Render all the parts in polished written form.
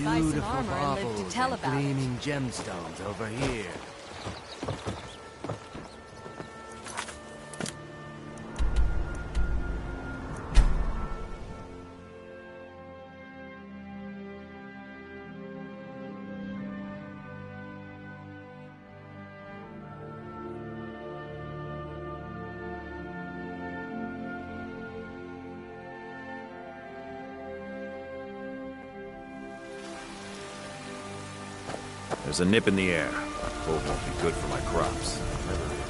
Buy some Beautiful armor and live to baubles tell and about it. gleaming gemstones over here. There's a nip in the air. Cold won't be good for my crops. Never is.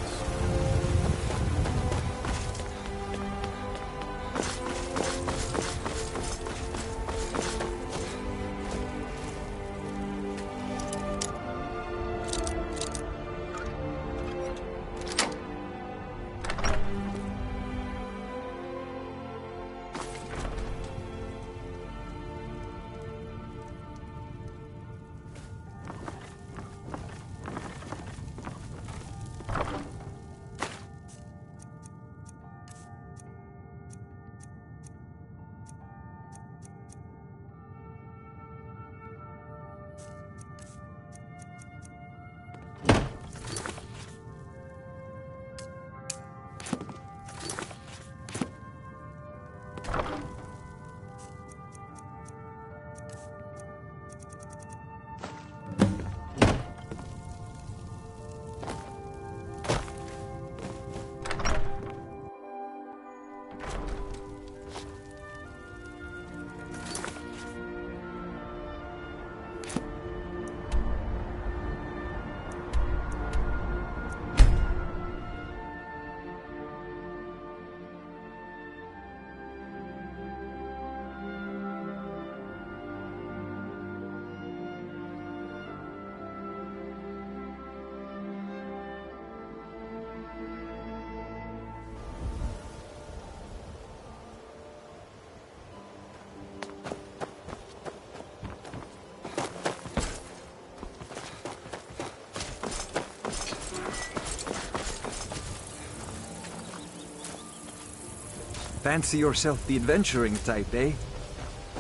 Fancy yourself the adventuring type, eh?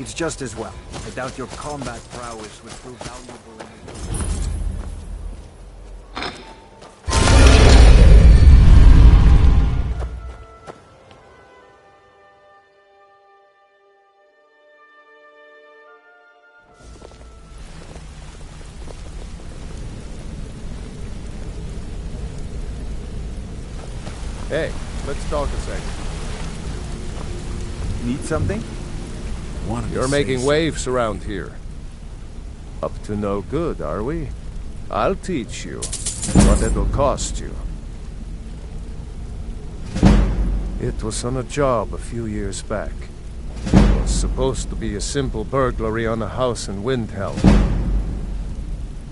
It's just as well. I doubt your combat prowess would prove valuable in Hey, let's talk a second. Need something? You're making waves around here. Up to no good, are we? I'll teach you what it'll cost you. It was on a job a few years back. It was supposed to be a simple burglary on a house in Windhelm.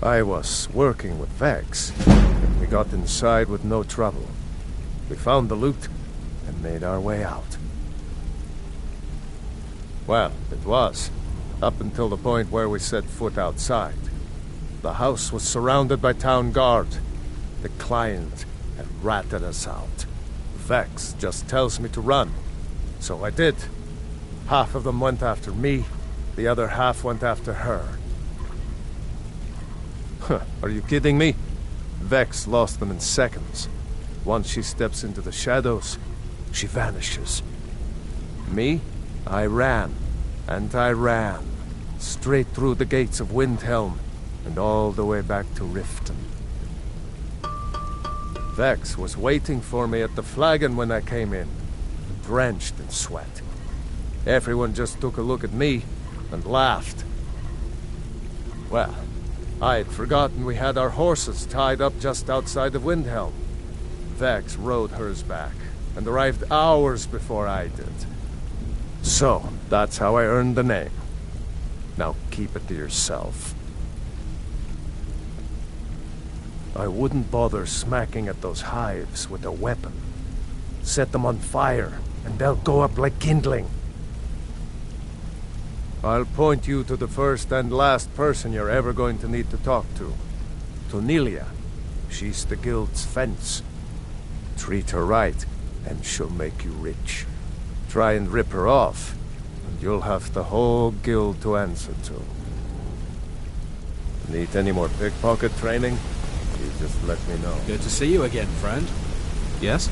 I was working with Vex, and we got inside with no trouble. We found the loot and made our way out. Well, it was, up until the point where we set foot outside. The house was surrounded by town guard. The client had ratted us out. Vex just tells me to run, so I did. Half of them went after me, the other half went after her. Huh, are you kidding me? Vex lost them in seconds. Once she steps into the shadows, she vanishes. Me? I ran, and I ran, straight through the gates of Windhelm, and all the way back to Riften. Vex was waiting for me at the flagon when I came in, drenched in sweat. Everyone just took a look at me and laughed. Well, I had forgotten we had our horses tied up just outside of Windhelm. Vex rode hers back, and arrived hours before I did. So, that's how I earned the name. Now keep it to yourself. I wouldn't bother smacking at those hives with a weapon. Set them on fire, and they'll go up like kindling. I'll point you to the first and last person you're ever going to need to talk to. Tawnyhero's. She's the guild's fence. Treat her right, and she'll make you rich. Try and rip her off, and you'll have the whole guild to answer to. Need any more pickpocket training? You just let me know. Good to see you again, friend. Yes?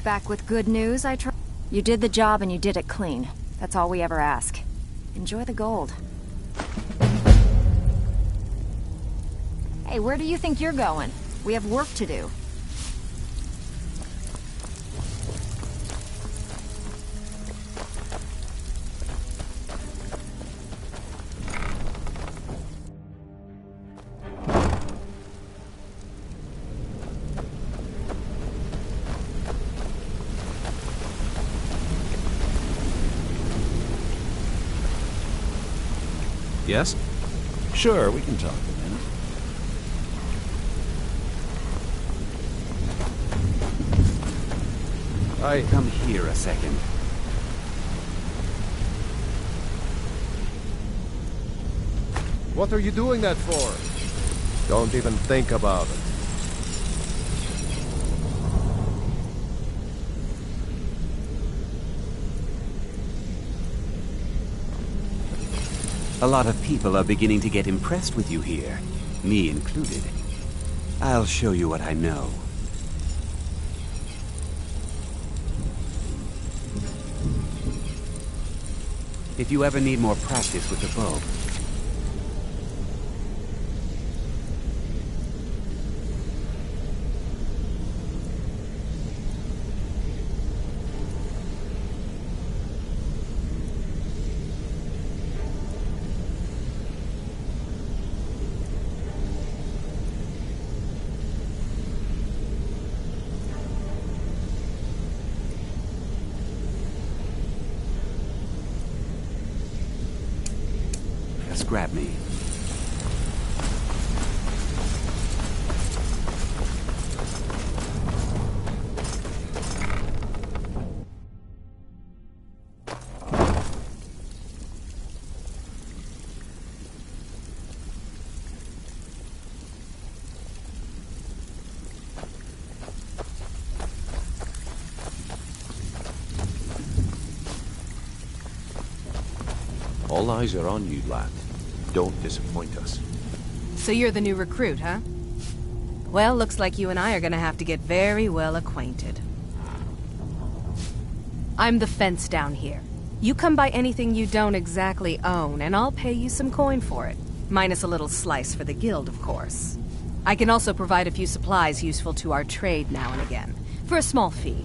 Back with good news, You did the job and you did it clean. That's all we ever ask. Enjoy the gold. Hey, where do you think you're going? We have work to do. Yes? Sure, we can talk a minute. Come here a second. What are you doing that for? Don't even think about it. A lot of people are beginning to get impressed with you here, me included. I'll show you what I know. If you ever need more practice with the bow, just grab me. All eyes are on you, lad. Don't disappoint us. So you're the new recruit, huh? Well, looks like you and I are gonna have to get very well acquainted. I'm the fence down here. You come by anything you don't exactly own, and I'll pay you some coin for it. Minus a little slice for the guild, of course. I can also provide a few supplies useful to our trade now and again, for a small fee.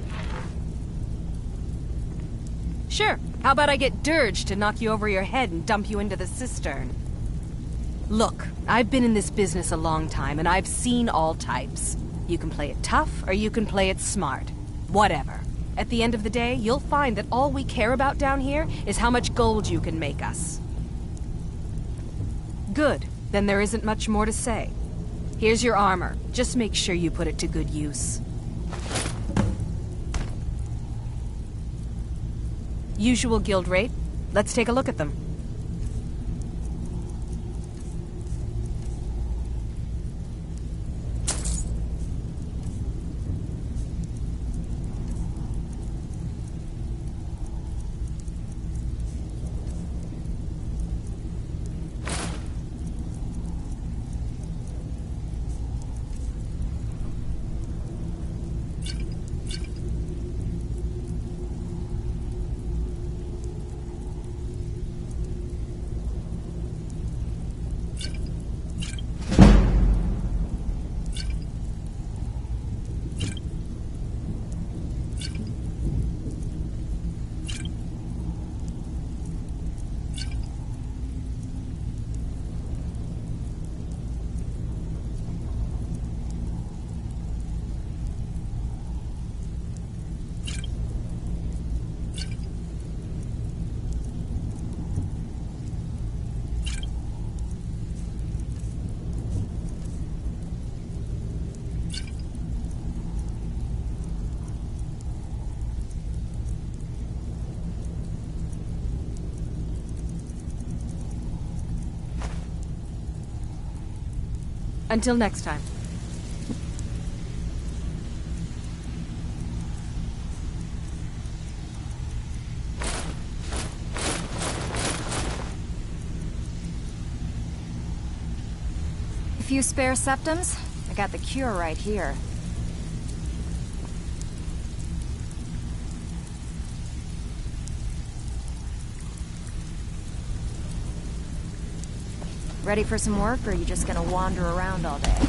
Sure, how about I get Dirge to knock you over your head and dump you into the cistern? Look, I've been in this business a long time, and I've seen all types. You can play it tough, or you can play it smart. Whatever. At the end of the day, you'll find that all we care about down here is how much gold you can make us. Good. Then there isn't much more to say. Here's your armor. Just make sure you put it to good use. Usual guild rate. Let's take a look at them. Until next time. A few spare septums? I got the cure right here. Ready for some work, or are you just gonna wander around all day?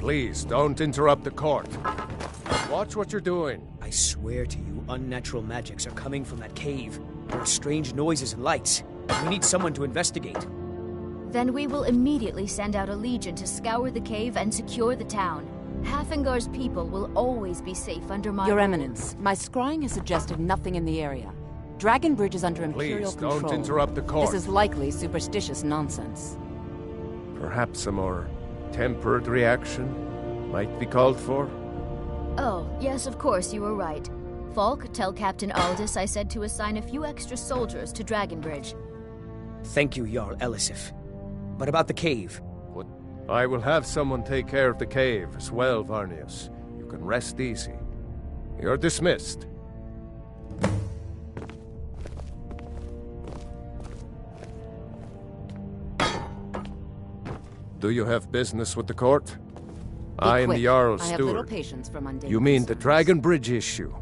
Please, don't interrupt the court. Watch what you're doing. I swear to you, unnatural magics are coming from that cave. There are strange noises and lights. We need someone to investigate. Then we will immediately send out a legion to scour the cave and secure the town. Hafingar's people will always be safe under my Your rule. Eminence, my scrying has suggested nothing in the area. Dragon Bridge is under Imperial Please, control. don't interrupt the court. This is likely superstitious nonsense. Perhaps a more tempered reaction might be called for? Oh, yes, of course, you were right. Falk, tell Captain Aldous I said to assign a few extra soldiers to Dragonbridge. Thank you, Jarl Elisif. But about the cave? What? I will have someone take care of the cave as well, Varnius. You can rest easy. You're dismissed. Do you have business with the court? I am the Jarl's I have little steward. patience for mundane You mean the concerns. Dragon Bridge issue?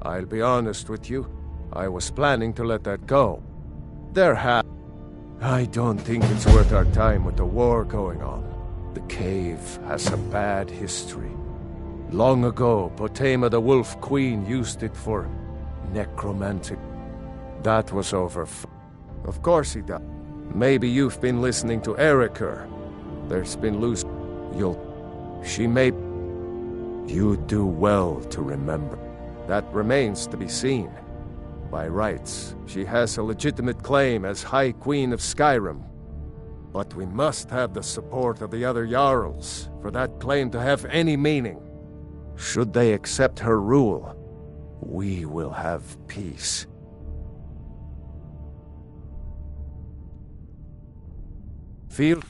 I'll be honest with you. I was planning to let that go. I don't think it's worth our time with the war going on. The cave has a bad history. Long ago, Potema the Wolf Queen used it for necromantic. That was over. Of course he died. Maybe you've been listening to Eriker. There's been loose. She may... You do well to remember. That remains to be seen. By rights, she has a legitimate claim as High Queen of Skyrim. But we must have the support of the other Jarls for that claim to have any meaning. Should they accept her rule, we will have peace. Feel...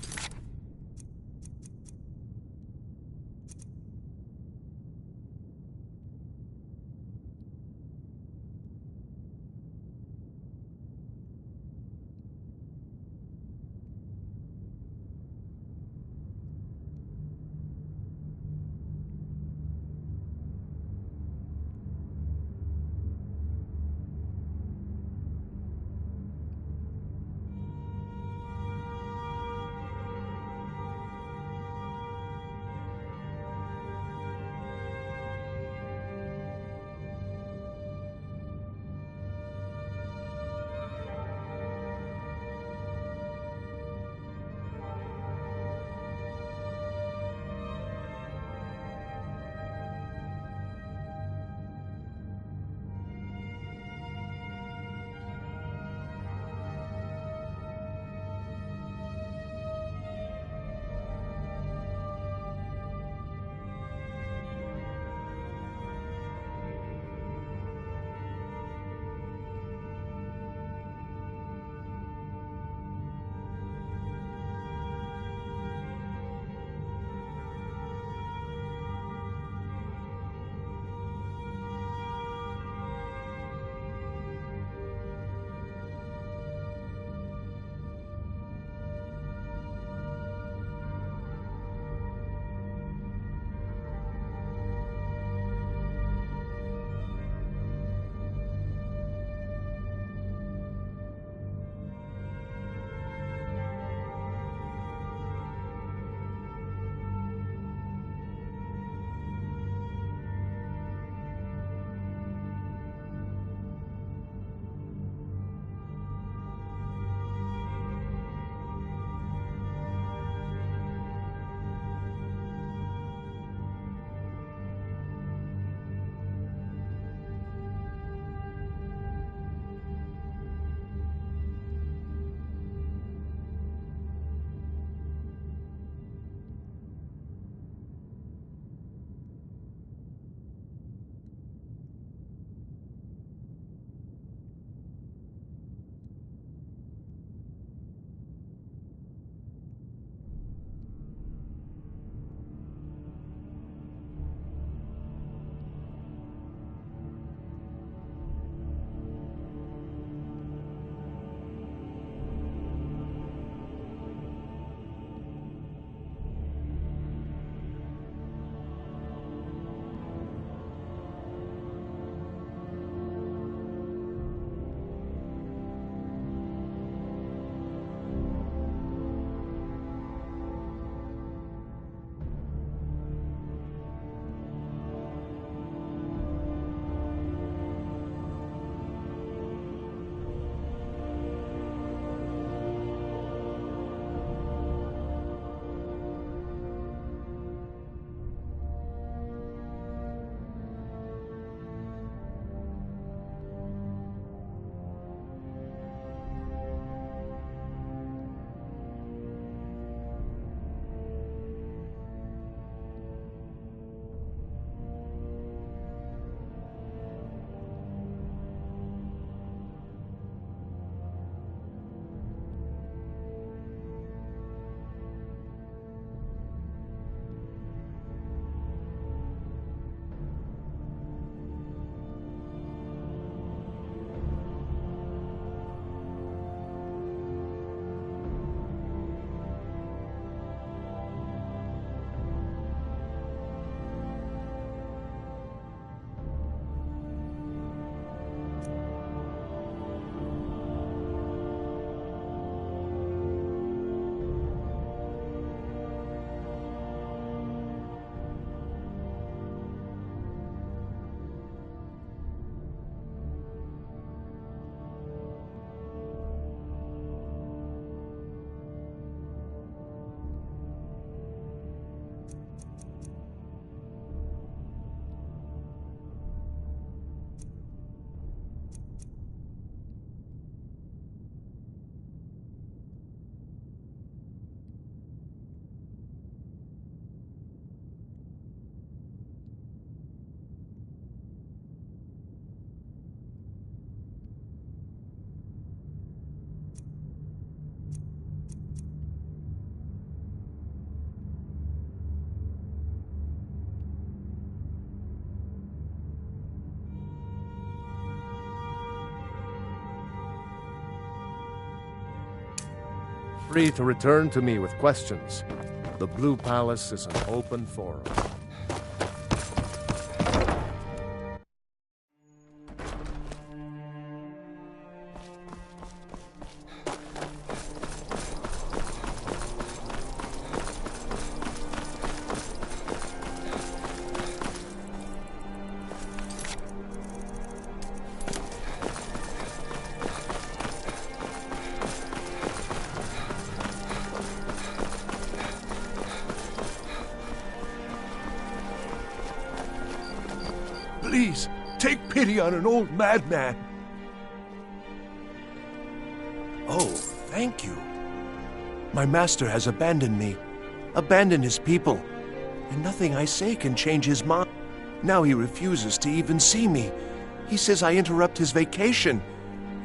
Free to return to me with questions. The Blue Palace is an open forum. Please, take pity on an old madman. Oh, thank you. My master has abandoned me, abandoned his people, and nothing I say can change his mind. Now he refuses to even see me. He says I interrupt his vacation.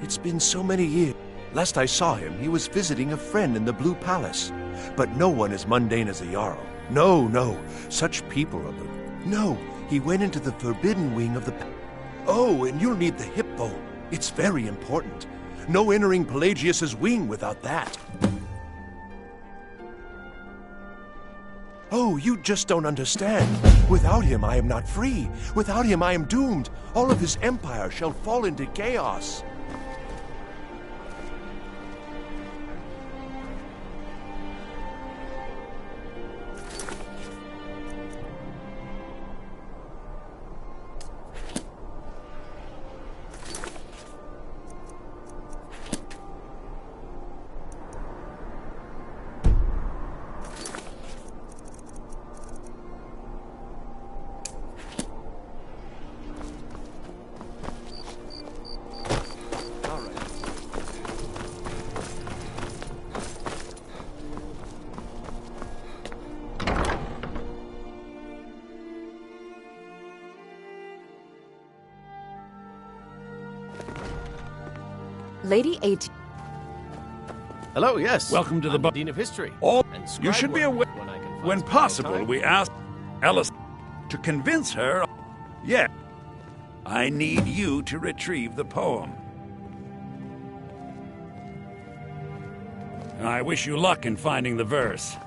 It's been so many years. Last I saw him, he was visiting a friend in the Blue Palace. But no one as mundane as a Jarl. No, no, such people are the... No, he went into the forbidden wing of the... Oh, and you'll need the hippo. It's very important. No entering Pelagius's wing without that. Oh, you just don't understand. Without him, I am not free. Without him, I am doomed. All of his empire shall fall into chaos. Lady 18. Hello, yes. Welcome to the Dean of History. You should be aware. When possible, we ask Alice to convince her. Yeah. I need you to retrieve the poem. I wish you luck in finding the verse.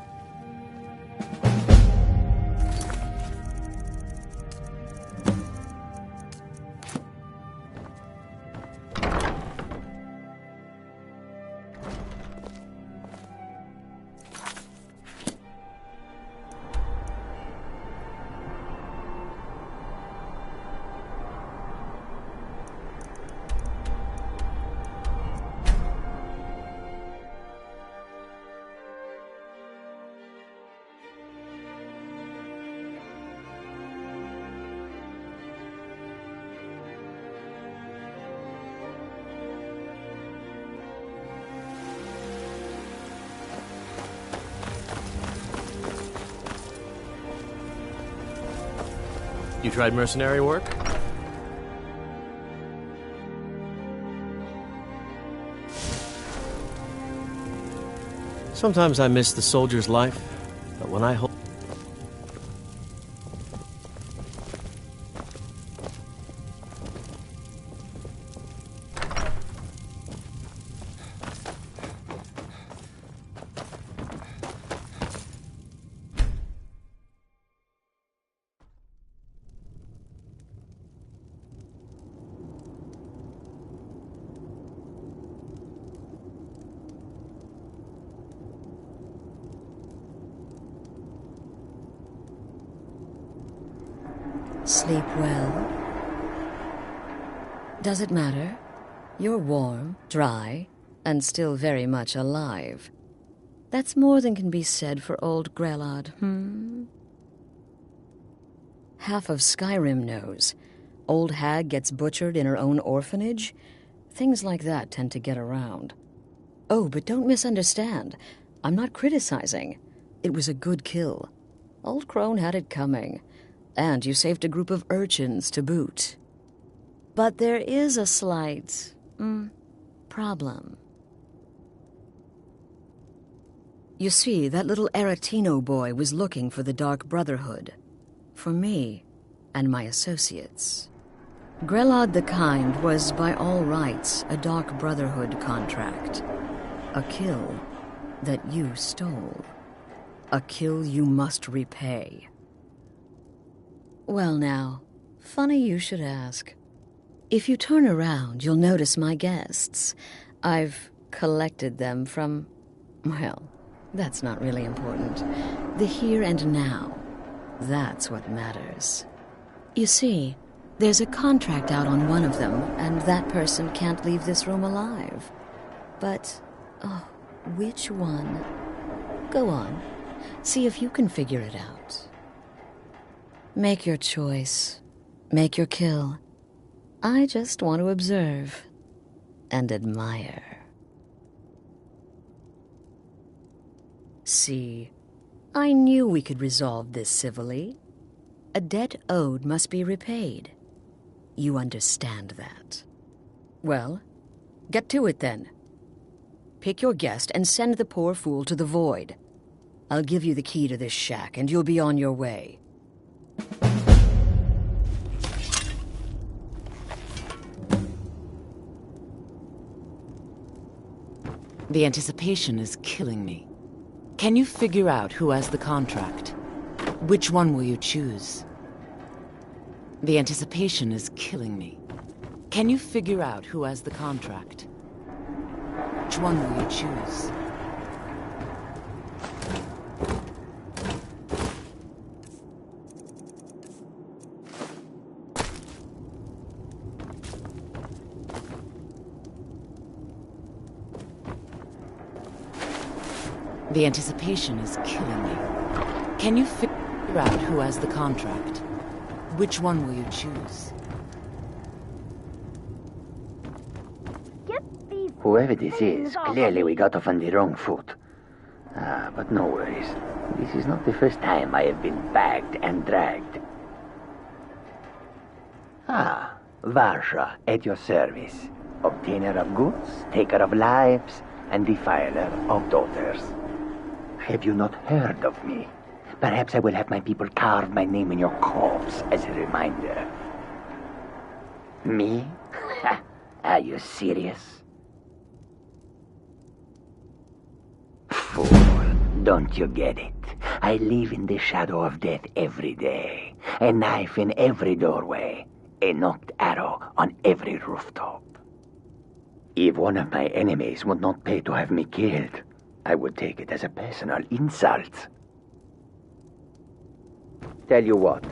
You tried mercenary work? Sometimes I miss the soldier's life, but when I hold... Sleep well? Does it matter? You're warm, dry, and still very much alive. That's more than can be said for old Grelod, Half of Skyrim knows. Old hag gets butchered in her own orphanage. Things like that tend to get around. Oh, but don't misunderstand. I'm not criticizing. It was a good kill. Old Crone had it coming. And you saved a group of urchins to boot. But there is a slight... problem. You see, that little Aretino boy was looking for the Dark Brotherhood. For me and my associates. Grelod the Kind was, by all rights, a Dark Brotherhood contract. A kill that you stole. A kill you must repay. Well now, funny you should ask. If you turn around, you'll notice my guests. I've collected them from, well, that's not really important. The here and now. That's what matters. You see, there's a contract out on one of them, and that person can't leave this room alive. But, oh, which one? Go on. See if you can figure it out. Make your choice. Make your kill. I just want to observe and admire. See, I knew we could resolve this civilly. A debt owed must be repaid. You understand that. Well, get to it then. Pick your guest and send the poor fool to the void. I'll give you the key to this shack and you'll be on your way. The anticipation is killing me. Can you figure out who has the contract? Which one will you choose? The anticipation is killing me. Can you figure out who has the contract? Which one will you choose? The anticipation is killing me. Can you figure out who has the contract? Which one will you choose? Whoever this is, clearly we got off on the wrong foot. But no worries. This is not the first time I have been bagged and dragged. Varsha, at your service. Obtainer of goods, taker of lives, and defiler of daughters. Have you not heard of me? Perhaps I will have my people carve my name in your corpse as a reminder. Me? Are you serious? Fool, don't you get it? I live in the shadow of death every day. A knife in every doorway. A knocked arrow on every rooftop. If one of my enemies would not pay to have me killed, I would take it as a personal insult. Tell you what,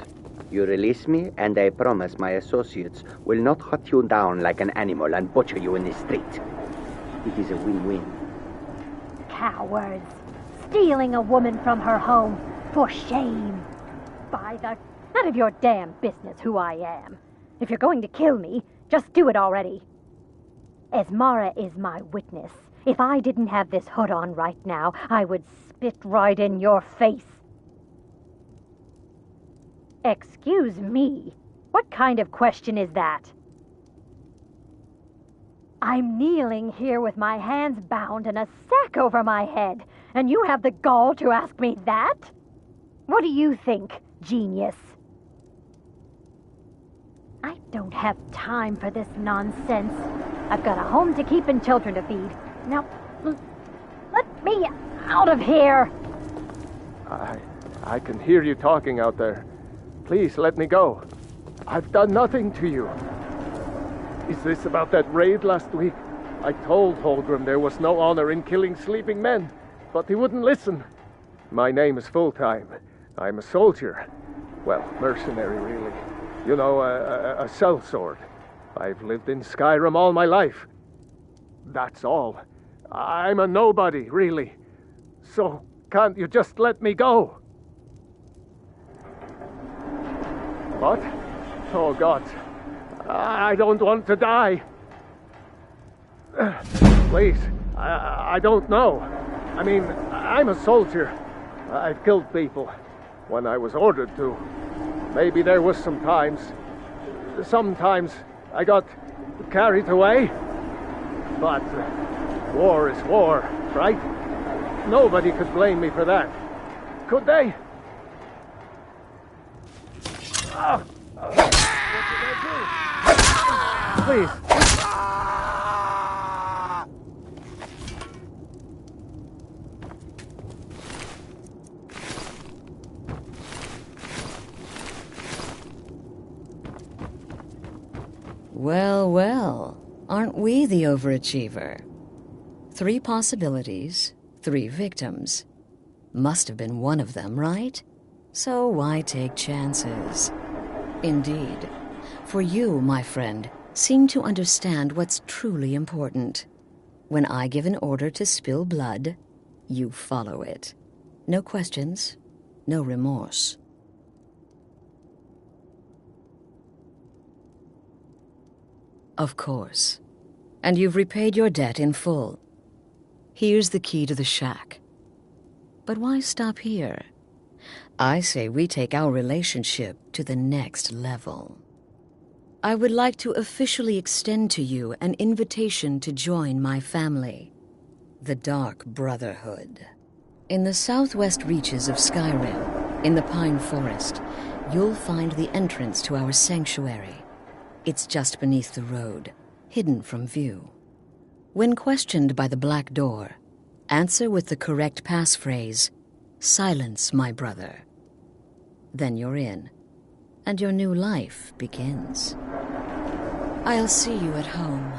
you release me and I promise my associates will not hunt you down like an animal and butcher you in the street. It is a win-win. Cowards! Stealing a woman from her home! For shame! By the... None of your damn business who I am. If you're going to kill me, just do it already. Esmara is my witness. If I didn't have this hood on right now, I would spit right in your face. Excuse me? What kind of question is that? I'm kneeling here with my hands bound and a sack over my head, and you have the gall to ask me that? What do you think, genius? I don't have time for this nonsense. I've got a home to keep and children to feed. Now, let me out of here! I can hear you talking out there. Please, let me go. I've done nothing to you. Is this about that raid last week? I told Holgrim there was no honor in killing sleeping men, but he wouldn't listen. My name is Full-Time. I'm a soldier. Well, mercenary, really. You know, a sellsword. I've lived in Skyrim all my life. That's all. I'm a nobody, really. So, can't you just let me go? What? Oh, God. I don't want to die. Please, I don't know. I mean, I'm a soldier. I've killed people when I was ordered to. Maybe there was sometimes I got carried away. But war is war, right? Nobody could blame me for that. Could they? What did I do? Please. Well, well. Aren't we the overachiever? 3 possibilities, 3 victims. Must have been one of them, right? So why take chances? Indeed. For you, my friend, seem to understand what's truly important. When I give an order to spill blood, you follow it. No questions, no remorse. Of course. And you've repaid your debt in full. Here's the key to the shack. But why stop here? I say we take our relationship to the next level. I would like to officially extend to you an invitation to join my family, the Dark Brotherhood. In the southwest reaches of Skyrim, in the Pine Forest, you'll find the entrance to our sanctuary. It's just beneath the road, hidden from view. When questioned by the Black Door, answer with the correct passphrase, "Silence, my brother." Then you're in, and your new life begins. I'll see you at home.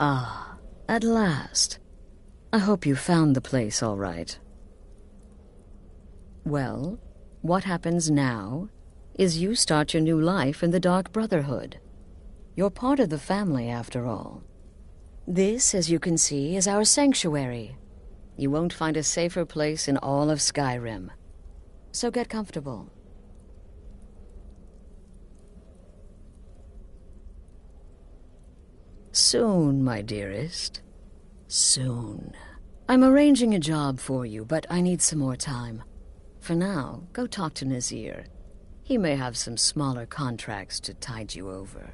Ah, at last. I hope you found the place all right. Well, what happens now is you start your new life in the Dark Brotherhood. You're part of the family, after all. This, as you can see, is our sanctuary. You won't find a safer place in all of Skyrim. So get comfortable. Soon, my dearest. Soon. I'm arranging a job for you, but I need some more time. For now, go talk to Nazir. He may have some smaller contracts to tide you over.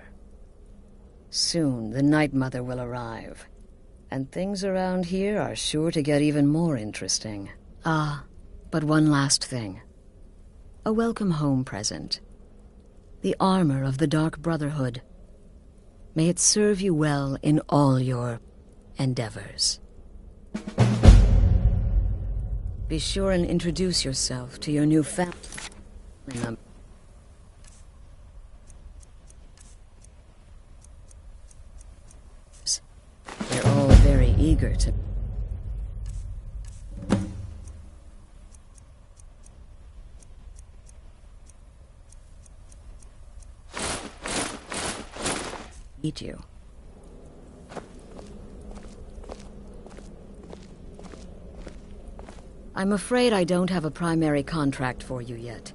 Soon, the Night Mother will arrive, and things around here are sure to get even more interesting. Ah, but one last thing. A welcome home present. The armor of the Dark Brotherhood. May it serve you well in all your endeavors. Be sure and introduce yourself to your new family members. They're all very eager to... eat you. I'm afraid I don't have a primary contract for you yet.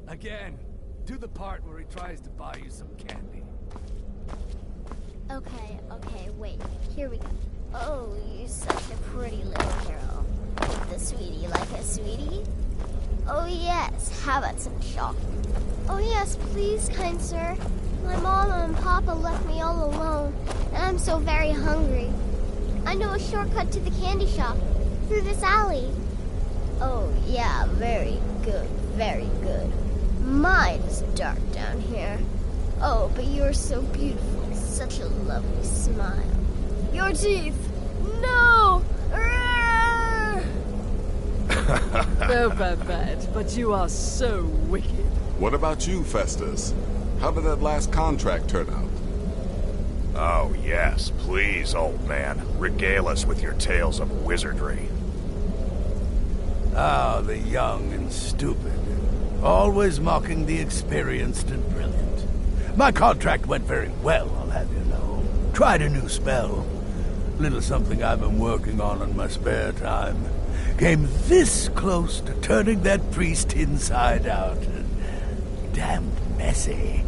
Again. Do the part where he tries to buy you some candy. Okay, wait. Here we go. Oh, you're such a pretty little girl. The sweetie like a sweetie? Oh yes, how about some chocolate? Oh yes, please, kind sir. My mama and papa left me all alone, and I'm so very hungry. I know a shortcut to the candy shop, through this alley. Oh yeah, very good, very good. My, it's dark down here. Oh, but you're so beautiful. Such a lovely smile. Your teeth! No! No, Babette, but you are so wicked. What about you, Festus? How did that last contract turn out? Oh, yes, please, old man. Regale us with your tales of wizardry. Ah, the young and stupid. Always mocking the experienced and brilliant. My contract went very well, I'll have you know. Tried a new spell. Little something I've been working on in my spare time. came this close to turning that priest inside out. Damn messy.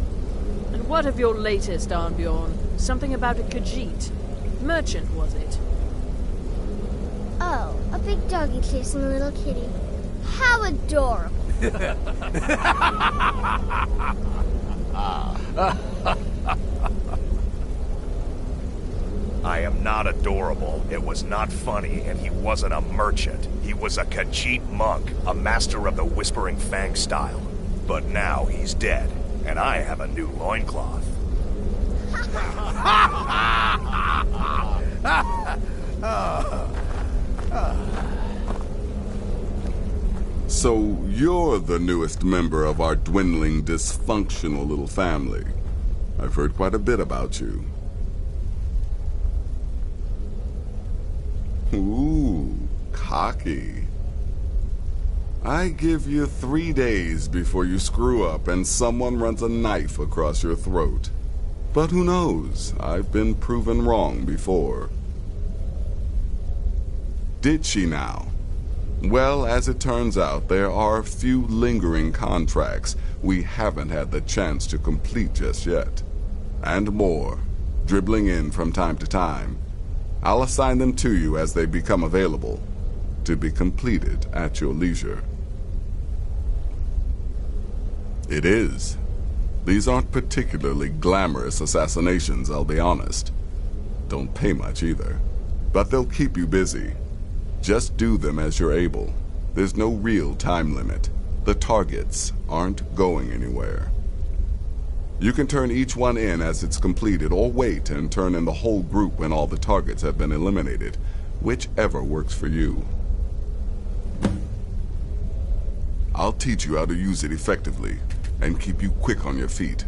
And what of your latest, Arnbjorn? Something about a Khajiit. Merchant, was it? Oh, a big doggy chasing a little kitty. How adorable. I am not adorable. It was not funny, and he wasn't a merchant. He was a Khajiit monk, a master of the Whispering Fang style. But now he's dead, and I have a new loincloth. So you're the newest member of our dwindling, dysfunctional little family. I've heard quite a bit about you. Ooh, cocky. I give you 3 days before you screw up and someone runs a knife across your throat. But who knows? I've been proven wrong before. Did she now? Well, as it turns out, there are a few lingering contracts we haven't had the chance to complete just yet. And more, dribbling in from time to time. I'll assign them to you as they become available, to be completed at your leisure. It is. These aren't particularly glamorous assassinations, I'll be honest. Don't pay much either. But they'll keep you busy. Just do them as you're able. There's no real time limit. The targets aren't going anywhere. You can turn each one in as it's completed, or wait and turn in the whole group when all the targets have been eliminated. Whichever works for you. I'll teach you how to use it effectively, and keep you quick on your feet.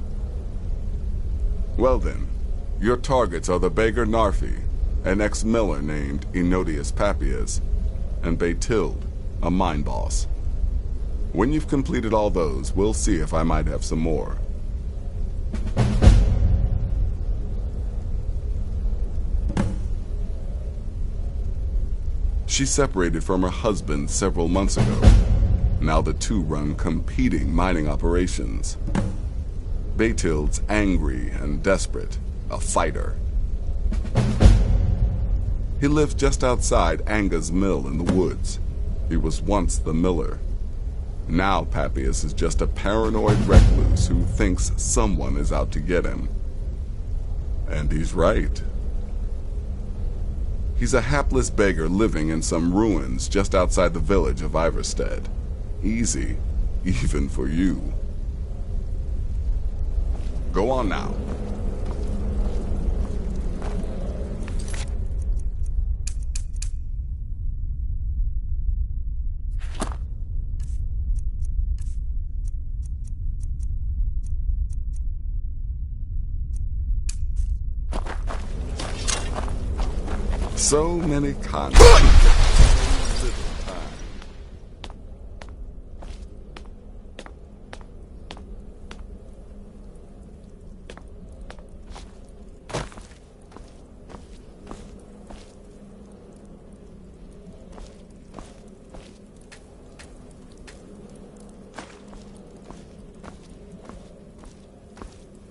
Well then, your targets are the beggar Narfi, an ex-miller named Enodius Papias, and Baytild, a mine boss. When you've completed all those, we'll see if I might have some more. She separated from her husband several months ago. Now the two run competing mining operations. Baytild's angry and desperate, a fighter. He lives just outside Anga's mill in the woods. He was once the miller. Now Papias is just a paranoid recluse who thinks someone is out to get him. And he's right. He's a hapless beggar living in some ruins just outside the village of Iverstead. Easy, even for you. Go on now. So many conflicts.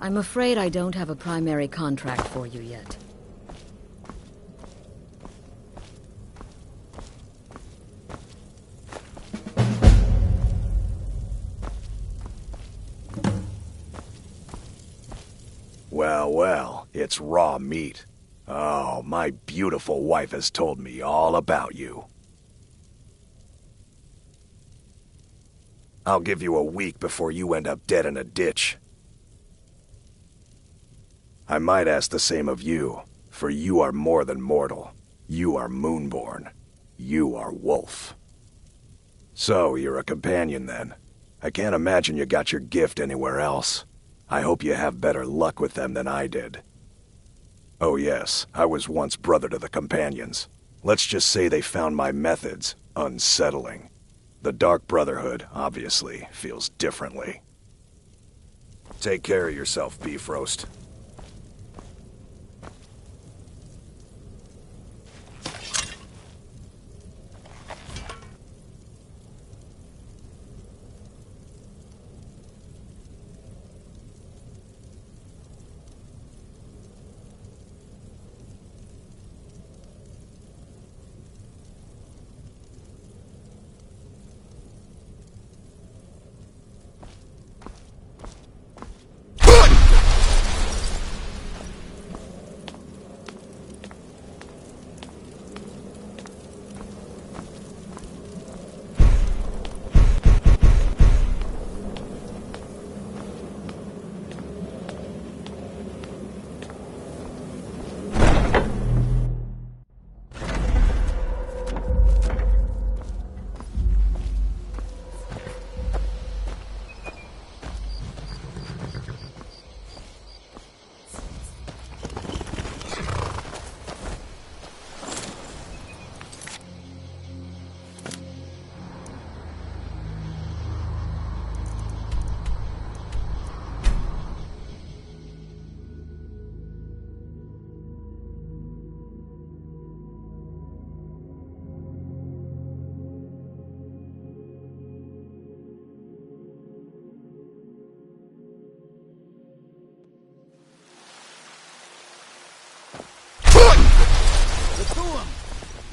I'm afraid I don't have a primary contract for you yet. Well, it's raw meat. Oh, my beautiful wife has told me all about you. I'll give you a week before you end up dead in a ditch. I might ask the same of you, for you are more than mortal. You are Moonborn. You are Wolf. So, you're a companion then. I can't imagine you got your gift anywhere else. I hope you have better luck with them than I did. Oh yes, I was once brother to the companions. Let's just say they found my methods unsettling. The Dark Brotherhood, obviously, feels differently. Take care of yourself, Beef Roast.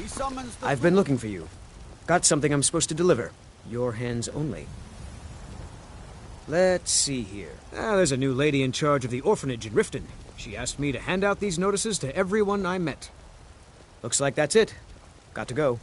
He summons the I've been looking for you. Got something I'm supposed to deliver. Your hands only. Let's see here. There's a new lady in charge of the orphanage in Riften. She asked me to hand out these notices to everyone I met. Looks like that's it. Got to go.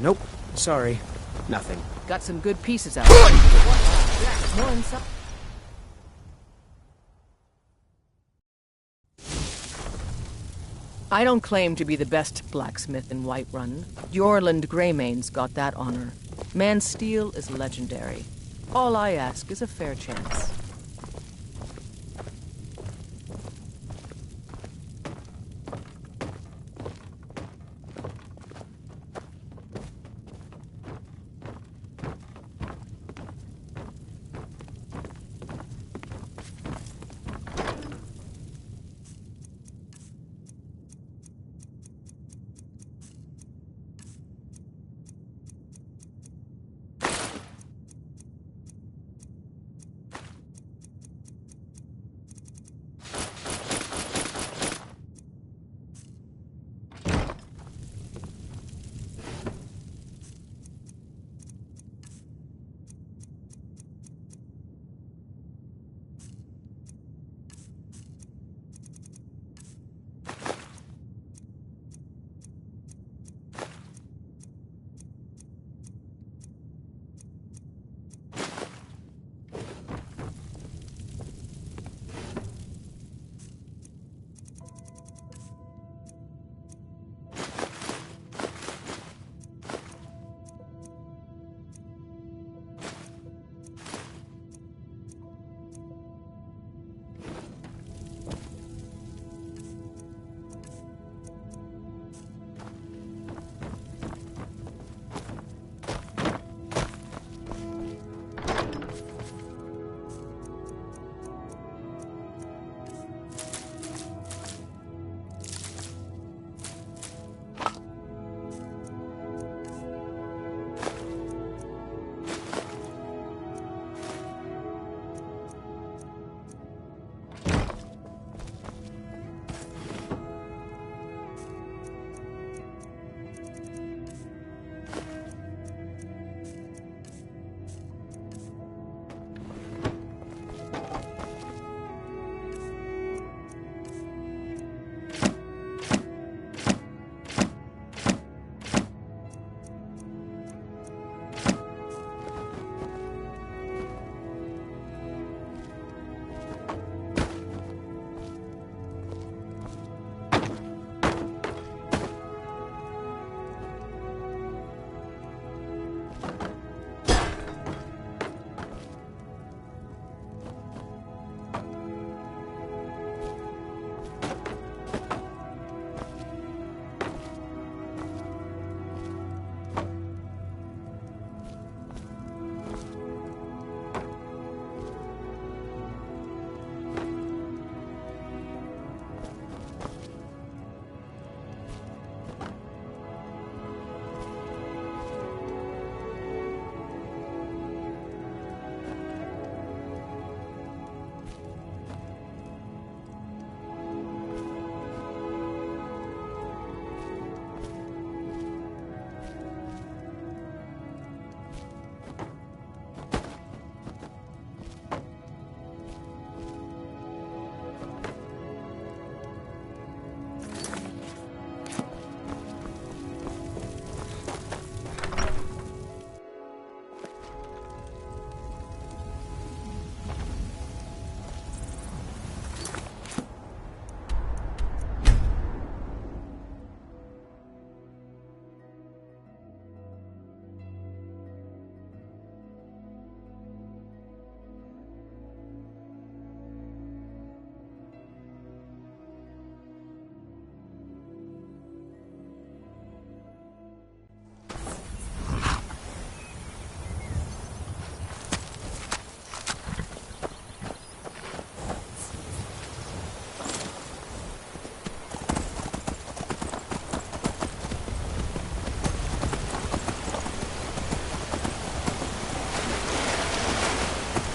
Nope. Sorry. Nothing. Got some good pieces out there. More inside. I don't claim to be the best blacksmith in Whiterun. Jorland Greymane's got that honor. Man's steel is legendary. All I ask is a fair chance.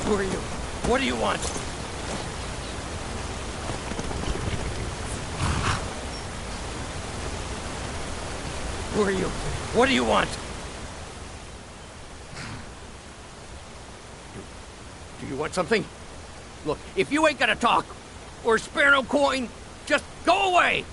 Who are you? What do you want? Who are you? What do you want? Do you want something? Look, if you ain't gonna talk, or spare no coin, just go away!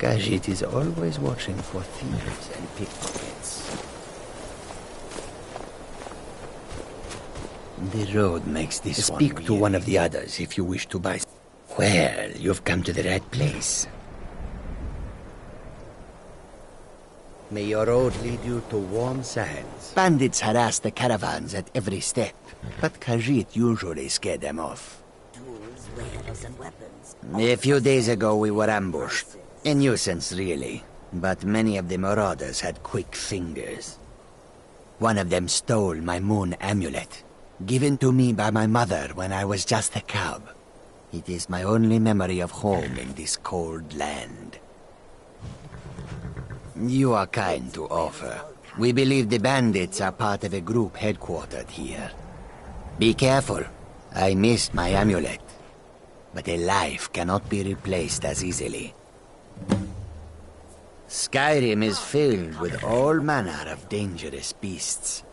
Khajiit is always watching for thieves and pickpockets. The road makes this one Speak to weary. one of the others if you wish to buy. Well, you've come to the right place. May your road lead you to warm sands. Bandits harass the caravans at every step, but Khajiit usually scare them off. Tools, wares, and weapons. A few days ago we were ambushed. A nuisance, really. But many of the marauders had quick fingers. One of them stole my moon amulet, given to me by my mother when I was just a cub. It is my only memory of home in this cold land. You are kind to offer. We believe the bandits are part of a group headquartered here. Be careful. I missed my amulet. But a life cannot be replaced as easily. Skyrim is filled with all manner of dangerous beasts.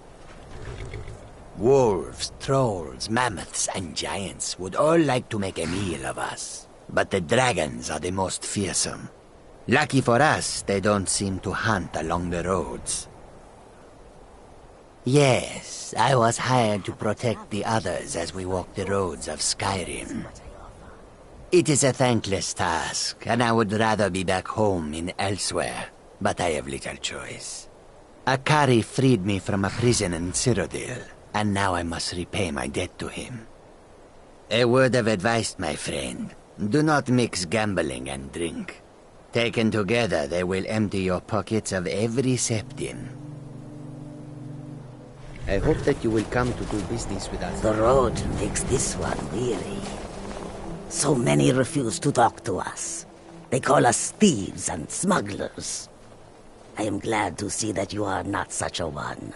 Wolves, trolls, mammoths, and giants would all like to make a meal of us. But the dragons are the most fearsome. Lucky for us, they don't seem to hunt along the roads. Yes, I was hired to protect the others as we walk the roads of Skyrim. It is a thankless task, and I would rather be back home in elsewhere, but I have little choice. Akari freed me from a prison in Cyrodiil, and now I must repay my debt to him. A word of advice, my friend. Do not mix gambling and drink. Taken together, they will empty your pockets of every septim. I hope that you will come to do business with us. The road makes this one weary. So many refuse to talk to us. They call us thieves and smugglers. I am glad to see that you are not such a one.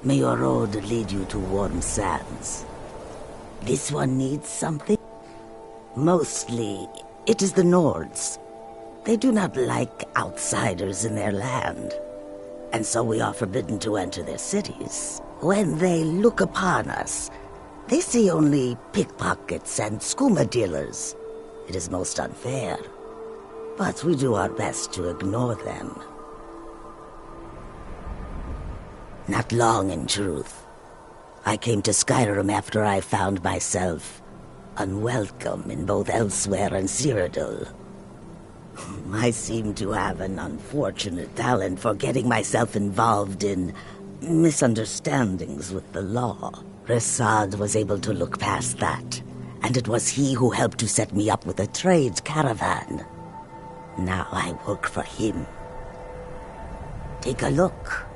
May your road lead you to warm sands. This one needs something? Mostly, it is the Nords. They do not like outsiders in their land, and so we are forbidden to enter their cities. When they look upon us, they see only pickpockets and skooma dealers. It is most unfair, but we do our best to ignore them. Not long, in truth. I came to Skyrim after I found myself unwelcome in both Elsewhere and Cyrodiil. I seem to have an unfortunate talent for getting myself involved in misunderstandings with the law. Resad was able to look past that, and it was he who helped to set me up with a trade caravan. Now I work for him. Take a look.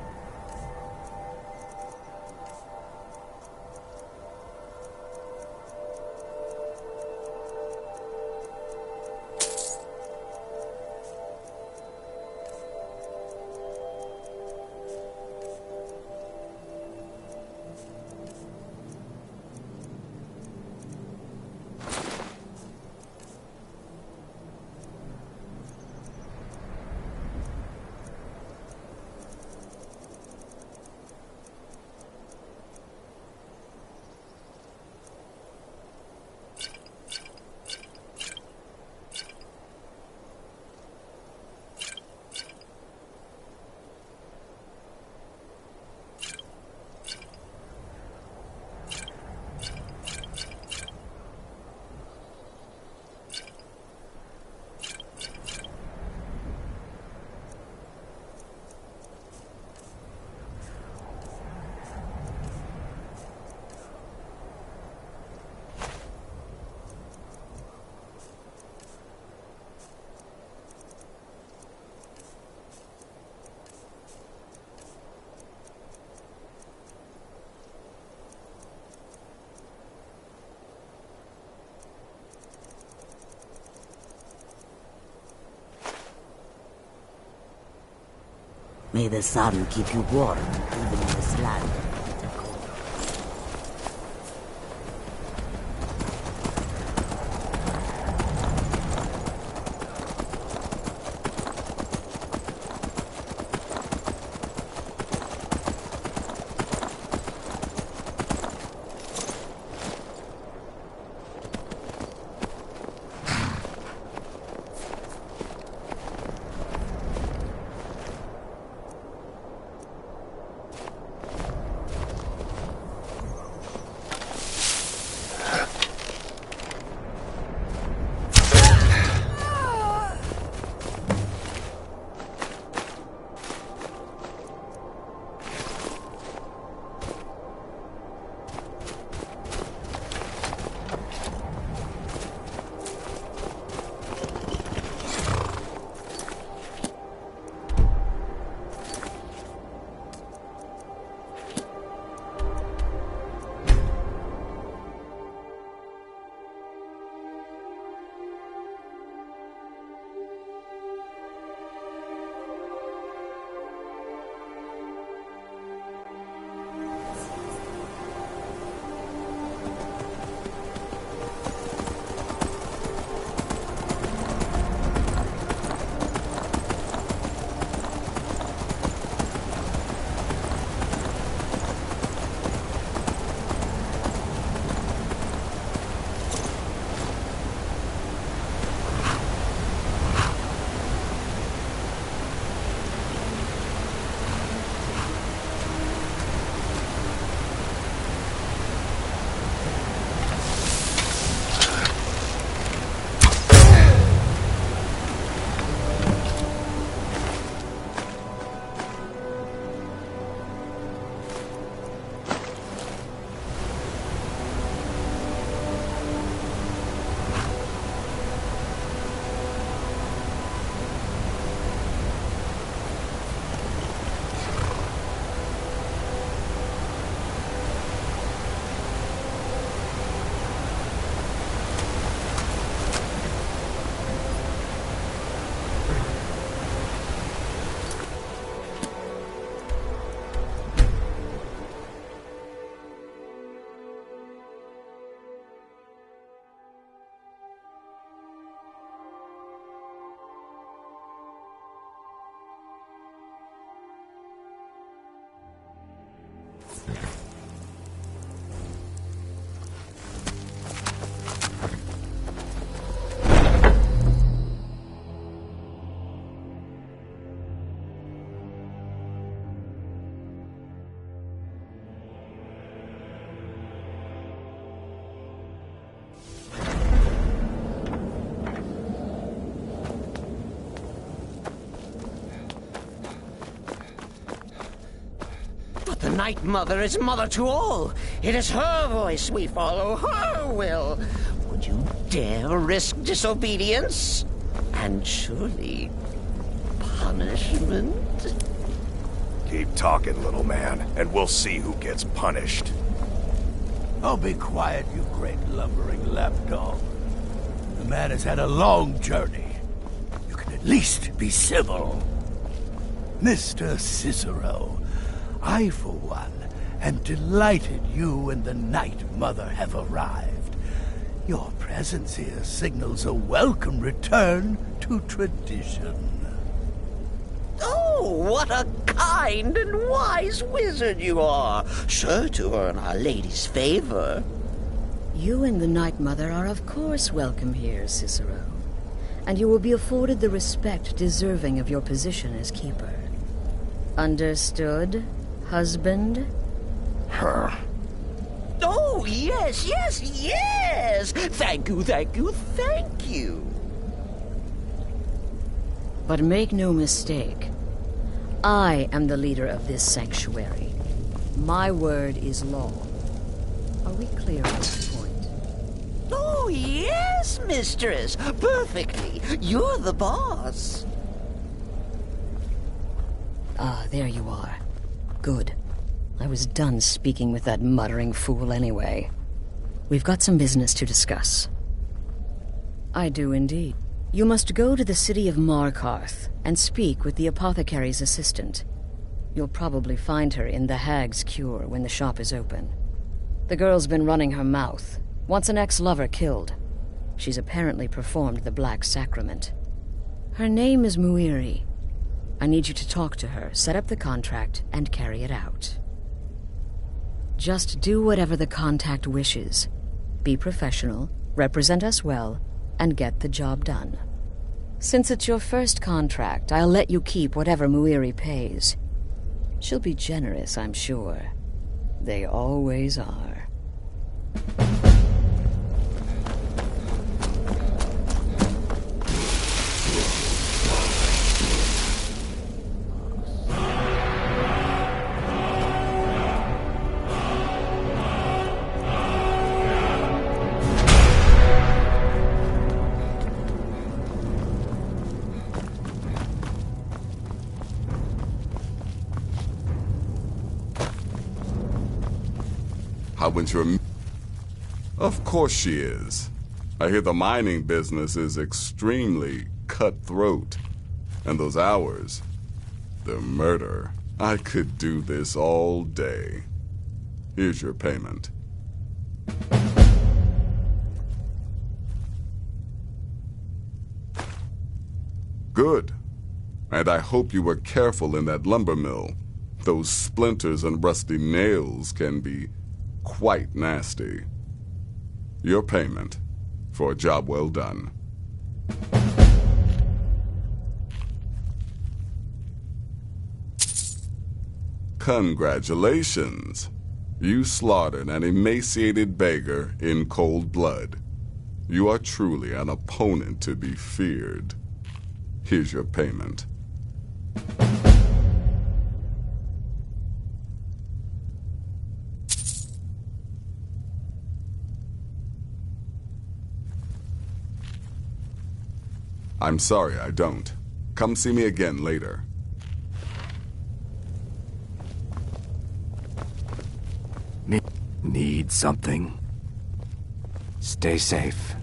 May the sun keep you warm, even in this land. Night Mother is mother to all. It is her voice we follow, her will. Would you dare risk disobedience? And surely punishment? Keep talking, little man, and we'll see who gets punished. Oh, be quiet, you great lumbering lapdog. The man has had a long journey. You can at least be civil. Mr. Cicero, I, for one, am delighted you and the Night Mother have arrived. Your presence here signals a welcome return to tradition. Oh, what a kind and wise wizard you are, sure to earn Our Lady's favor. You and the Night Mother are of course welcome here, Cicero. And you will be afforded the respect deserving of your position as keeper. Understood, husband? Her. Oh, yes, yes, yes! Thank you, thank you, thank you! But make no mistake, I am the leader of this sanctuary. My word is law. Are we clear on this point? Oh, yes, mistress! Perfectly! You're the boss! Ah, there you are. Good. I was done speaking with that muttering fool anyway. We've got some business to discuss. I do indeed. You must go to the city of Markarth and speak with the apothecary's assistant. You'll probably find her in the Hag's Cure when the shop is open. The girl's been running her mouth. Wants an ex-lover killed. She's apparently performed the Black Sacrament. Her name is Muiri. I need you to talk to her, set up the contract, and carry it out. Just do whatever the contact wishes. Be professional, represent us well, and get the job done. Since it's your first contract, I'll let you keep whatever Muiri pays. She'll be generous, I'm sure. They always are. How went your... Of course she is. I hear the mining business is extremely cutthroat. And those hours, the murder. I could do this all day. Here's your payment. Good. And I hope you were careful in that lumber mill. Those splinters and rusty nails can be quite nasty. Your payment for a job well done. Congratulations. You slaughtered an emaciated beggar in cold blood. You are truly an opponent to be feared. Here's your payment. I'm sorry I don't. Come see me again later. Need something? Stay safe.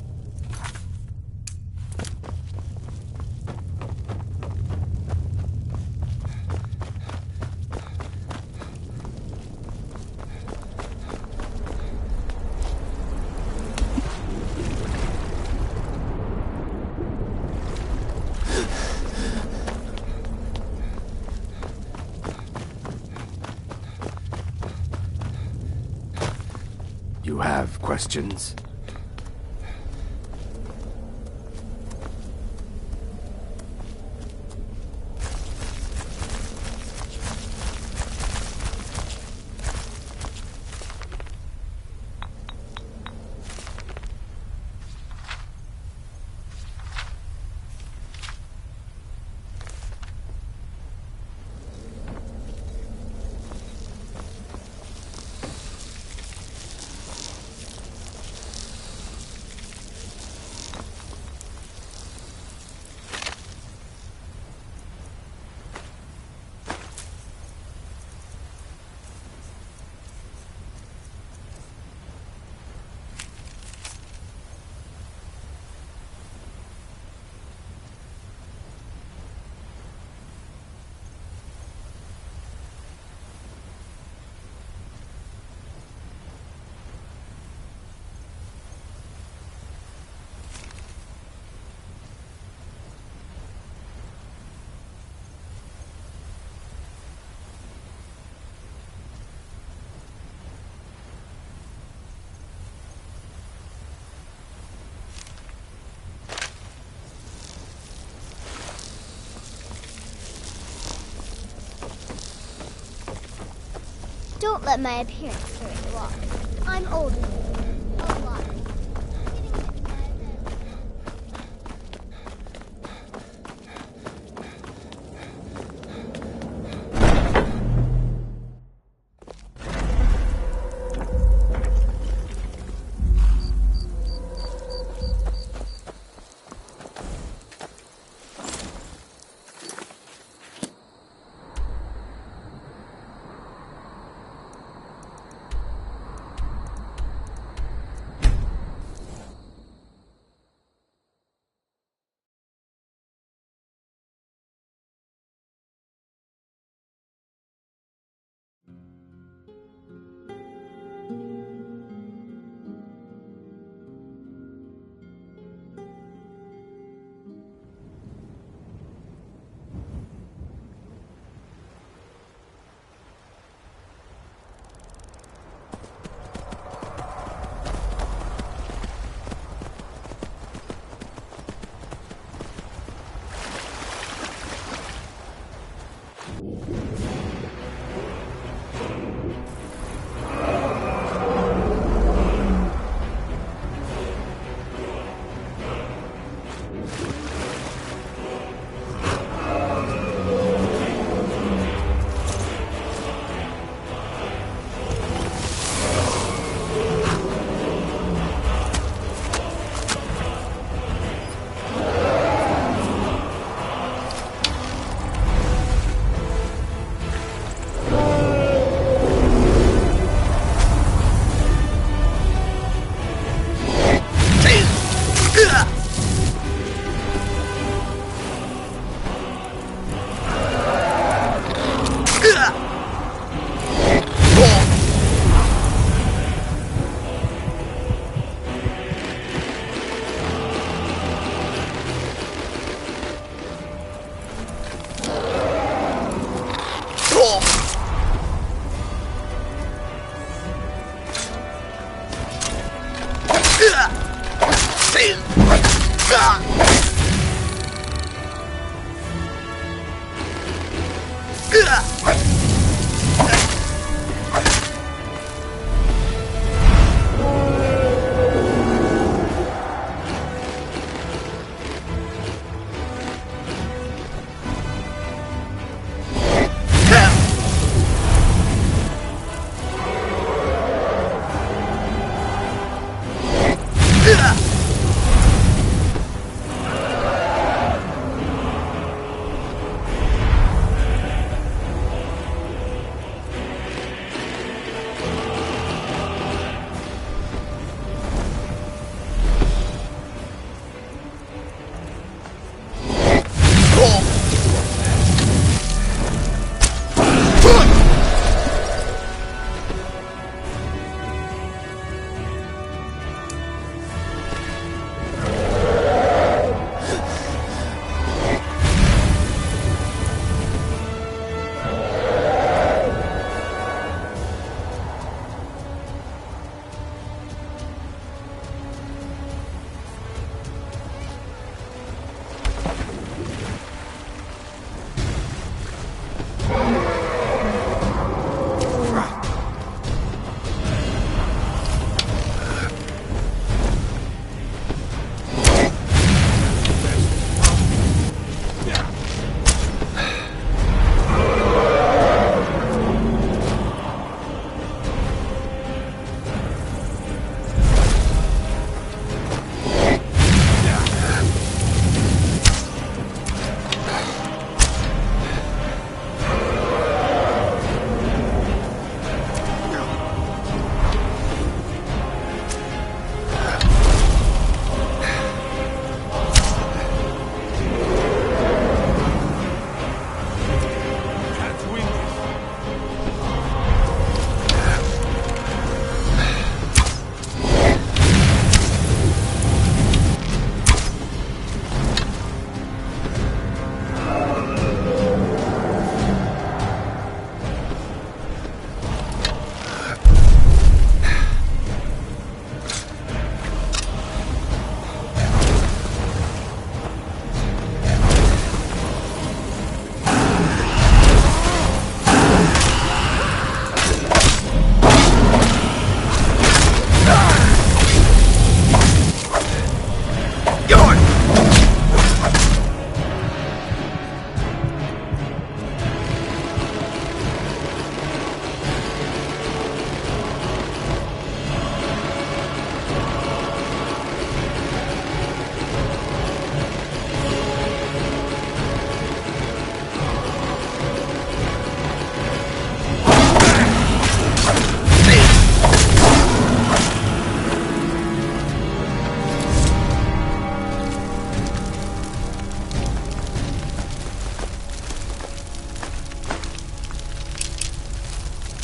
You have questions? Don't let my appearance scare you off. I'm older than you. A lot.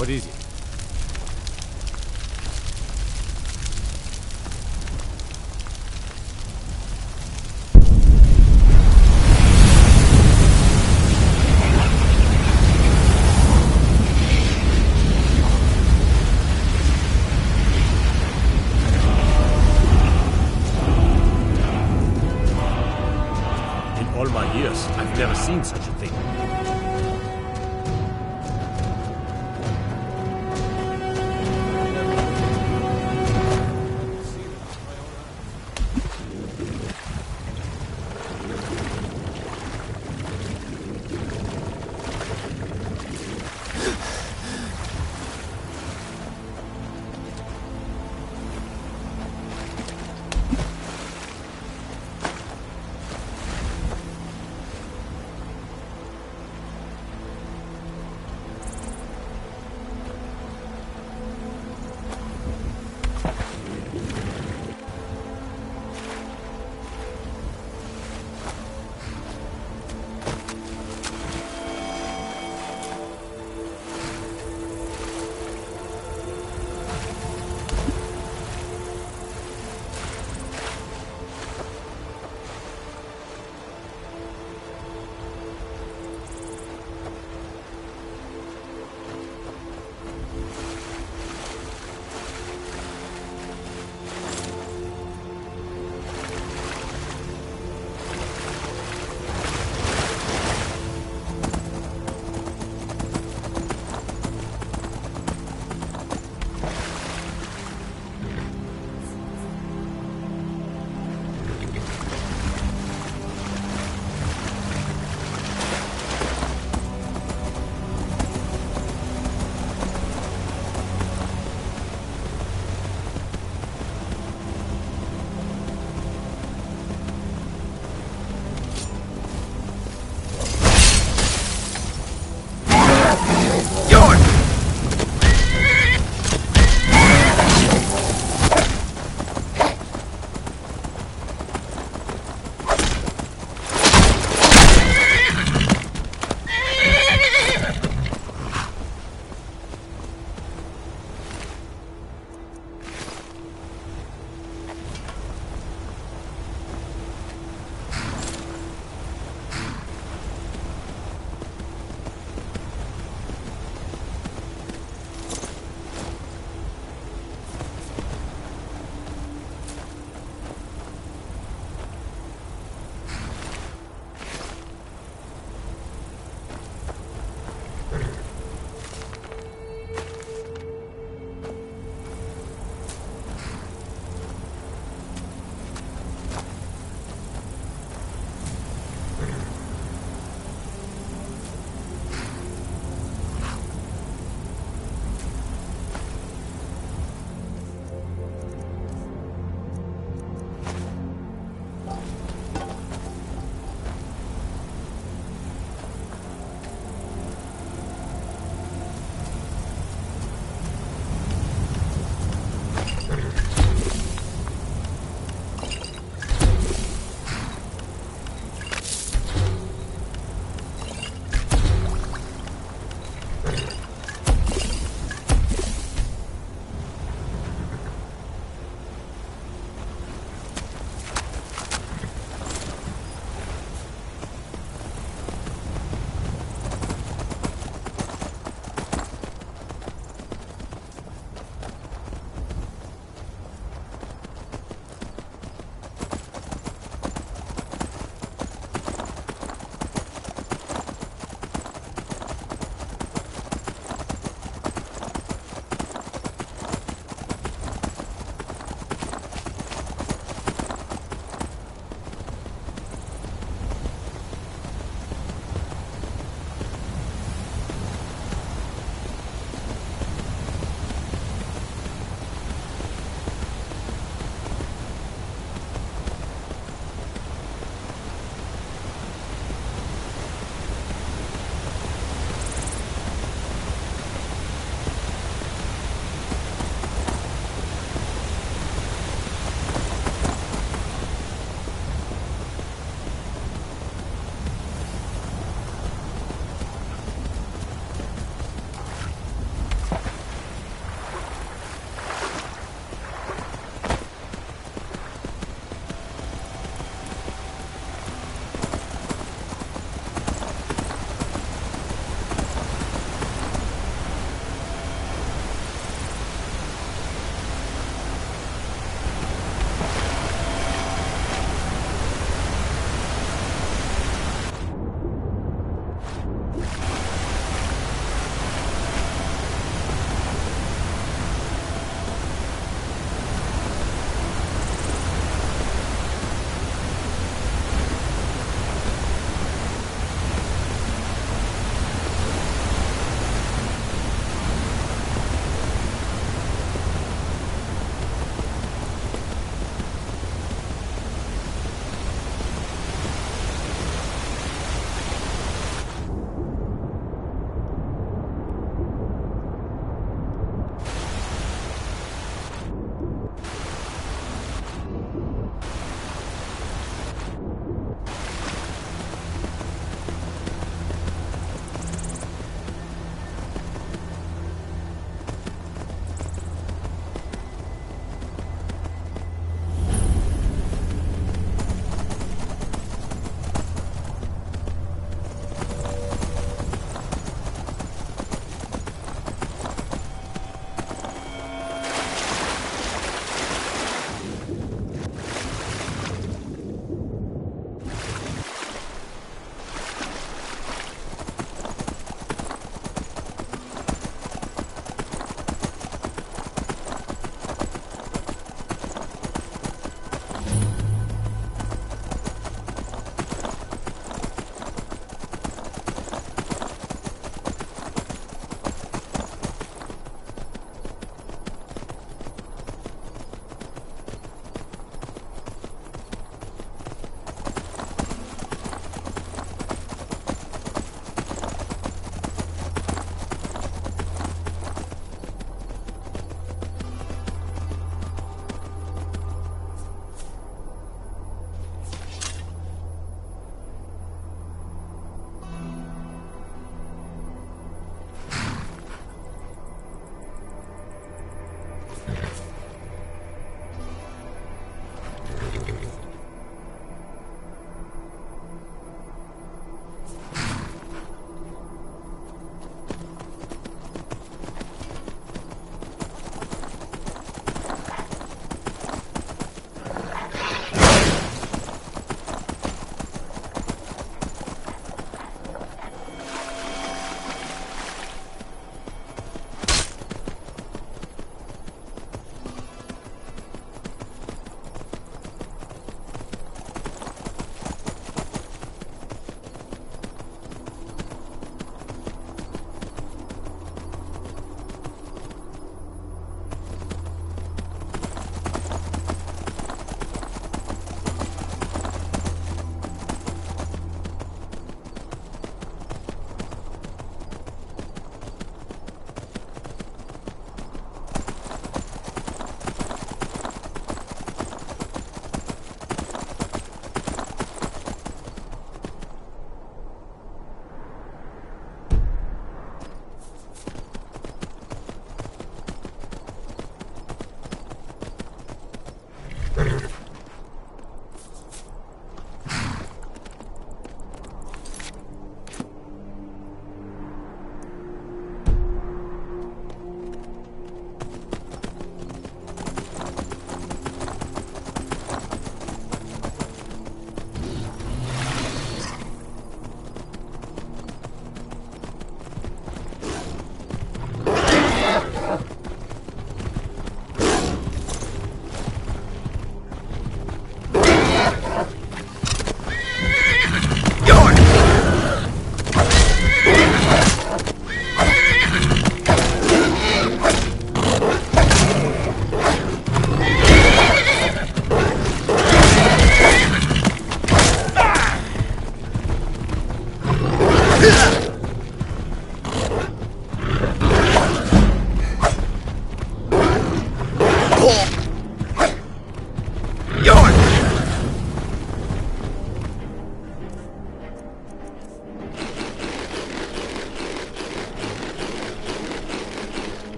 What is it? In all my years, I've never seen such a thing.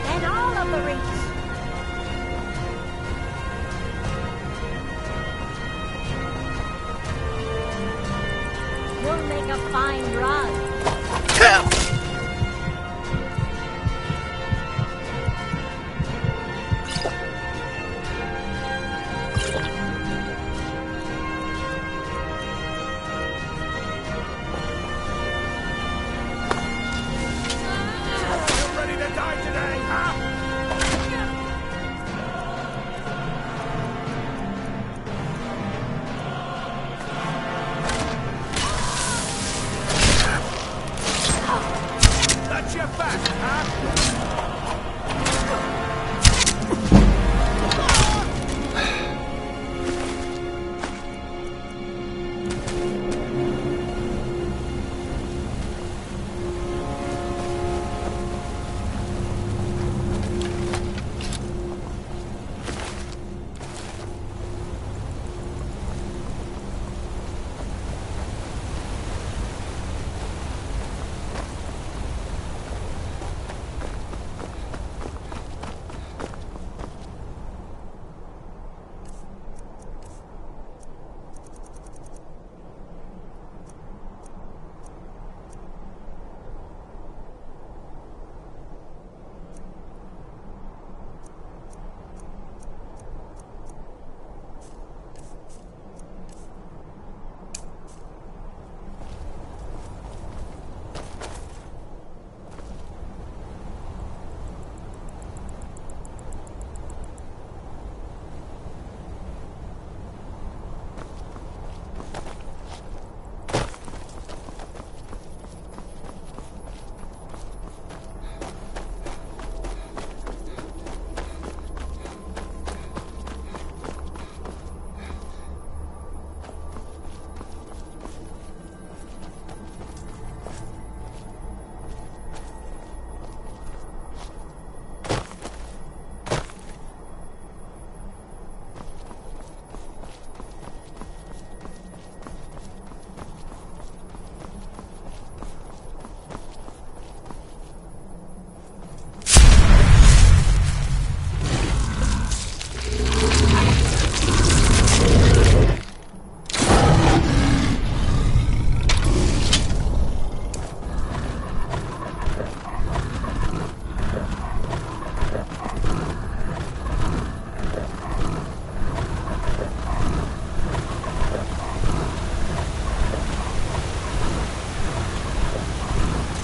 And all of the reach. You'll make a fine rug. Ready to die today, huh? That's your back, huh?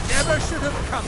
Never should have come.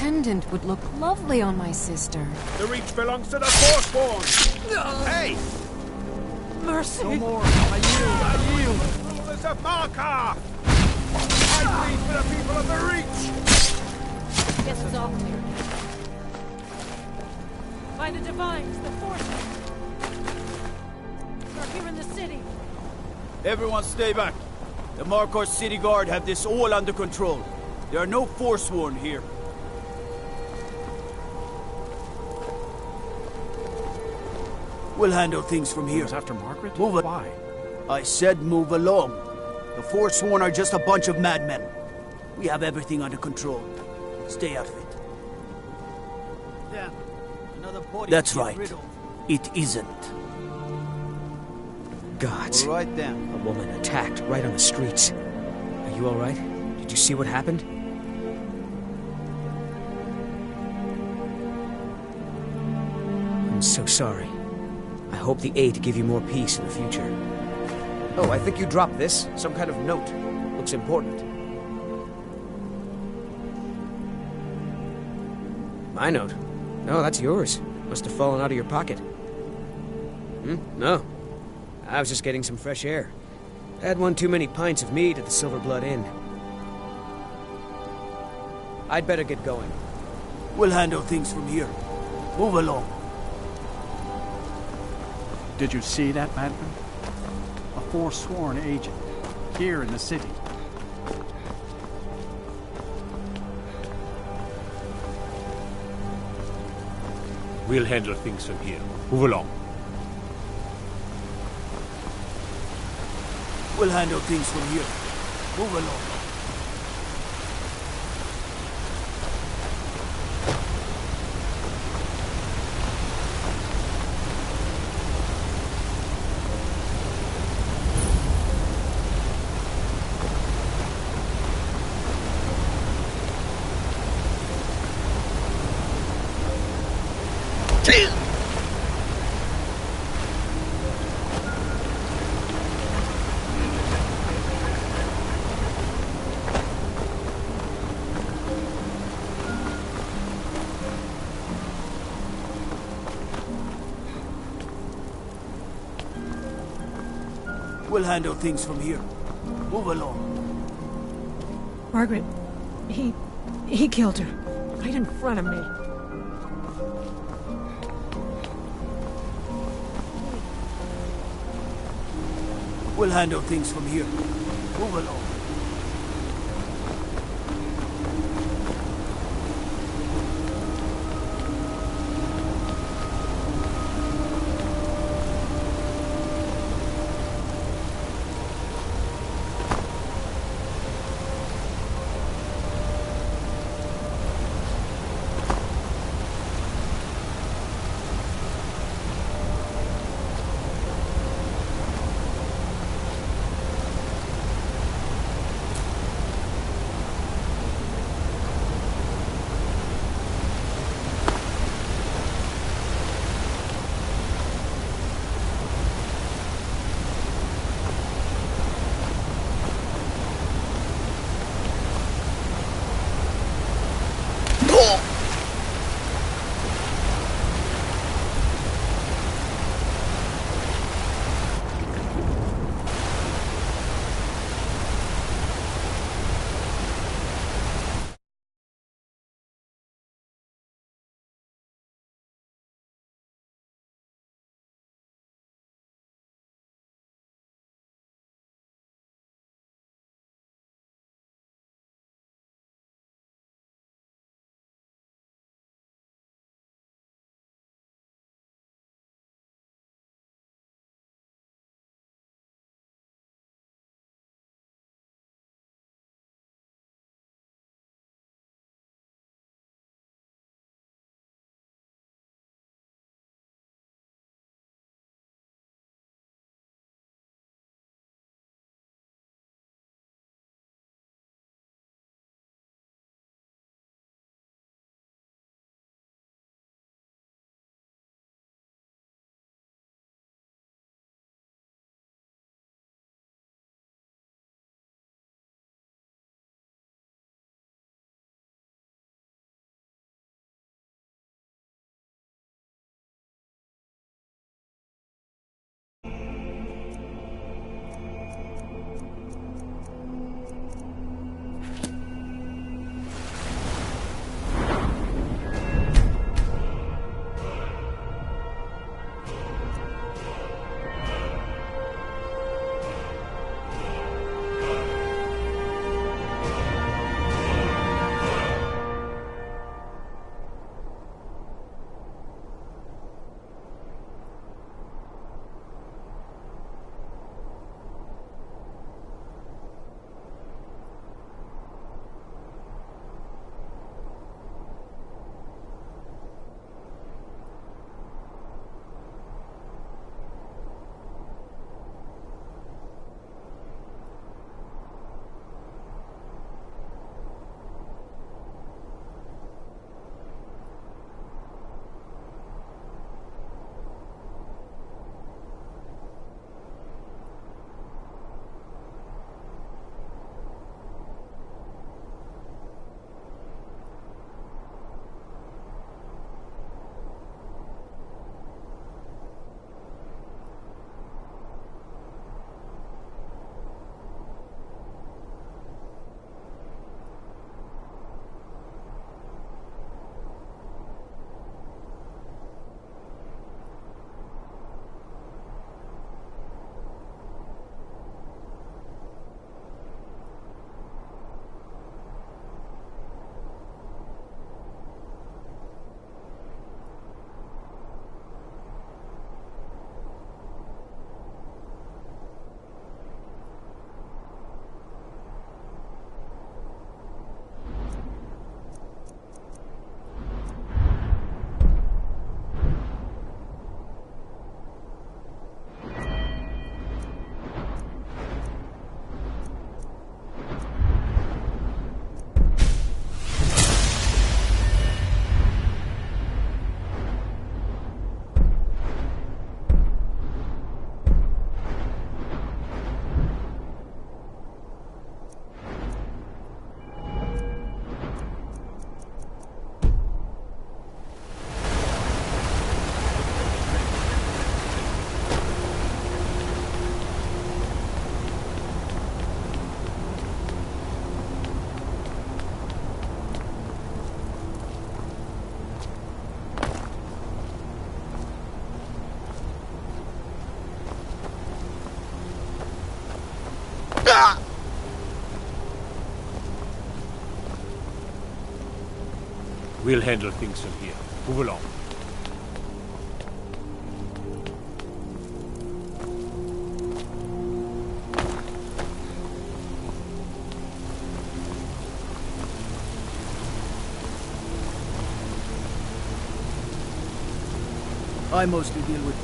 pendant would look lovely on my sister. The Reach belongs to the Forsworn! Hey! Mercy! No more. I yield. Rulers of Markarth! I plead for the people of the Reach! Guess it's all clear. By the Divines, the Forces are here in the city. Everyone stay back. The Markarth City Guard have this all under control. There are no Forsworn here. We'll handle things from here. After Margaret? Move it. Why? I said move along. The Forsworn are just a bunch of madmen. We have everything under control. Stay out of it. Damn. Another body. That's right. It isn't. Gods. All right then. A woman attacked right on the streets. Are you all right? Did you see what happened? I'm so sorry. I hope the aid give you more peace in the future. Oh, I think you dropped this. Some kind of note. Looks important. My note? No, that's yours. Must have fallen out of your pocket. No. I was just getting some fresh air. Had one too many pints of mead at the Silver Blood Inn. I'd better get going. We'll handle things from here. Move along. Did you see that, madman? A Forsworn agent, here in the city. We'll handle things from here. Move along. We'll handle things from here. Move along. We'll handle things from here. Move along. Margaret, he killed her. Right in front of me. We'll handle things from here. Move along. We'll handle things from here. Move along. I mostly deal with...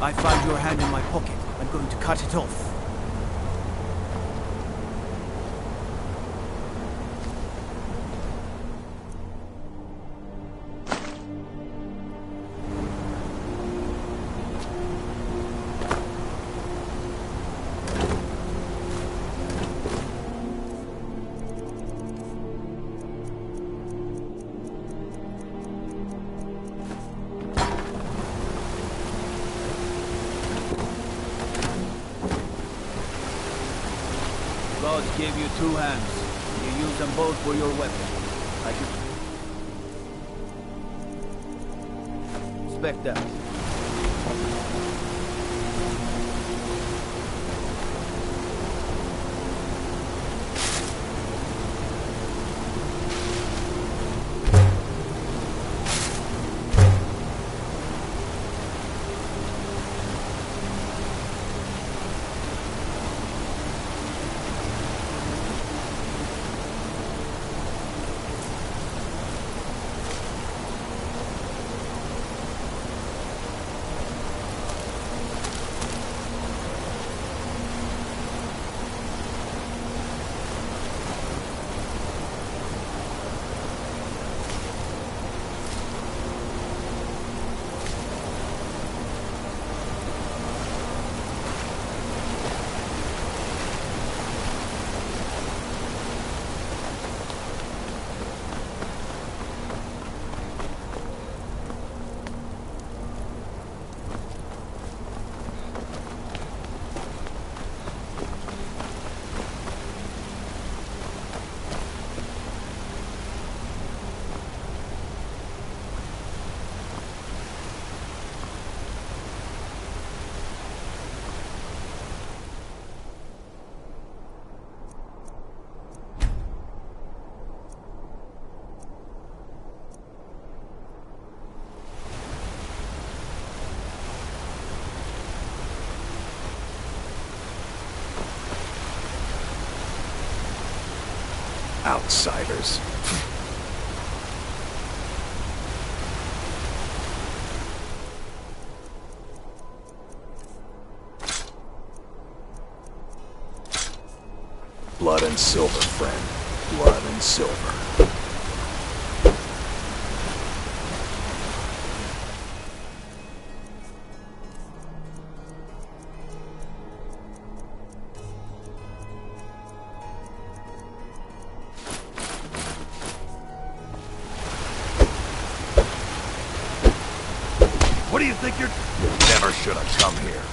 I found your hand in my pocket. I'm going to cut it off. God gave you two hands. You use them both for your weapon. I should... Respect that. Outsiders. Blood and silver, friend. Blood and silver. What do you think you're... Never should have come here.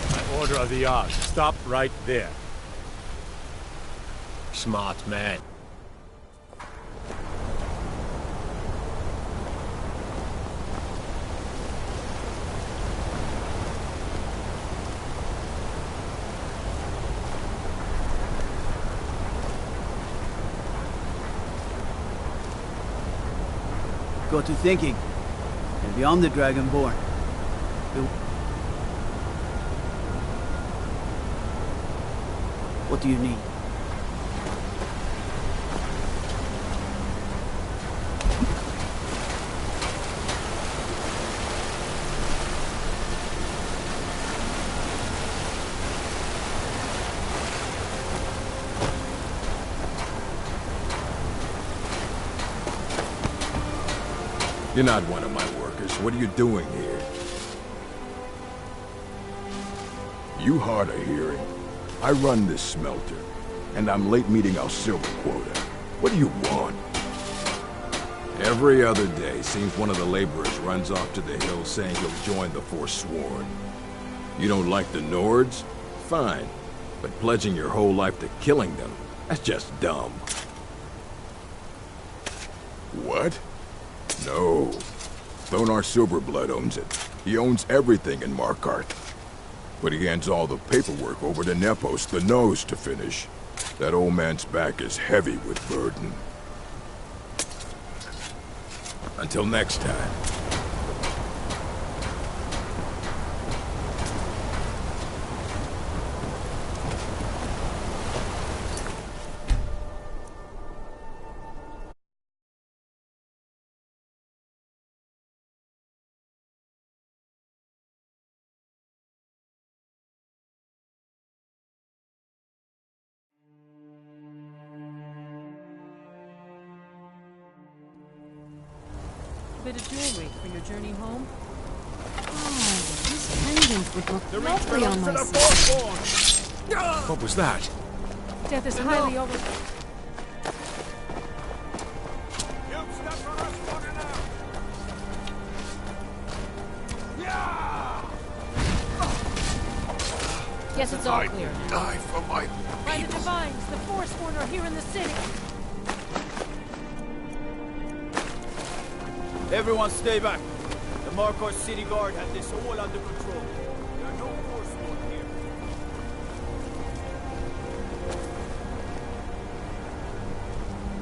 By order of the Oz, stop right there. Smart man. Got to thinking. Maybe I'm the Dragonborn. What do you need? You're not one of my workers. What are you doing here? You hard of hearing. I run this smelter, and I'm late meeting our silver quota. What do you want? Every other day, seems one of the laborers runs off to the hills saying he'll join the Forsworn. You don't like the Nords? Fine. But pledging your whole life to killing them, that's just dumb. What? No. Thonar Silverblood owns it. He owns everything in Markarth. But he hands all the paperwork over to Nepos, the Nose, to finish. That old man's back is heavy with burden. Until next time. A bit of jewelry for your journey home? Oh, this pendant would look lovely on my skin. What was that? Death is highly over... Yes, it's all clear. Die for my By the Divines, the Forsworn are here in the city. Everyone stay back. The Markarth City Guard has this all under control. There are no Forsworn here.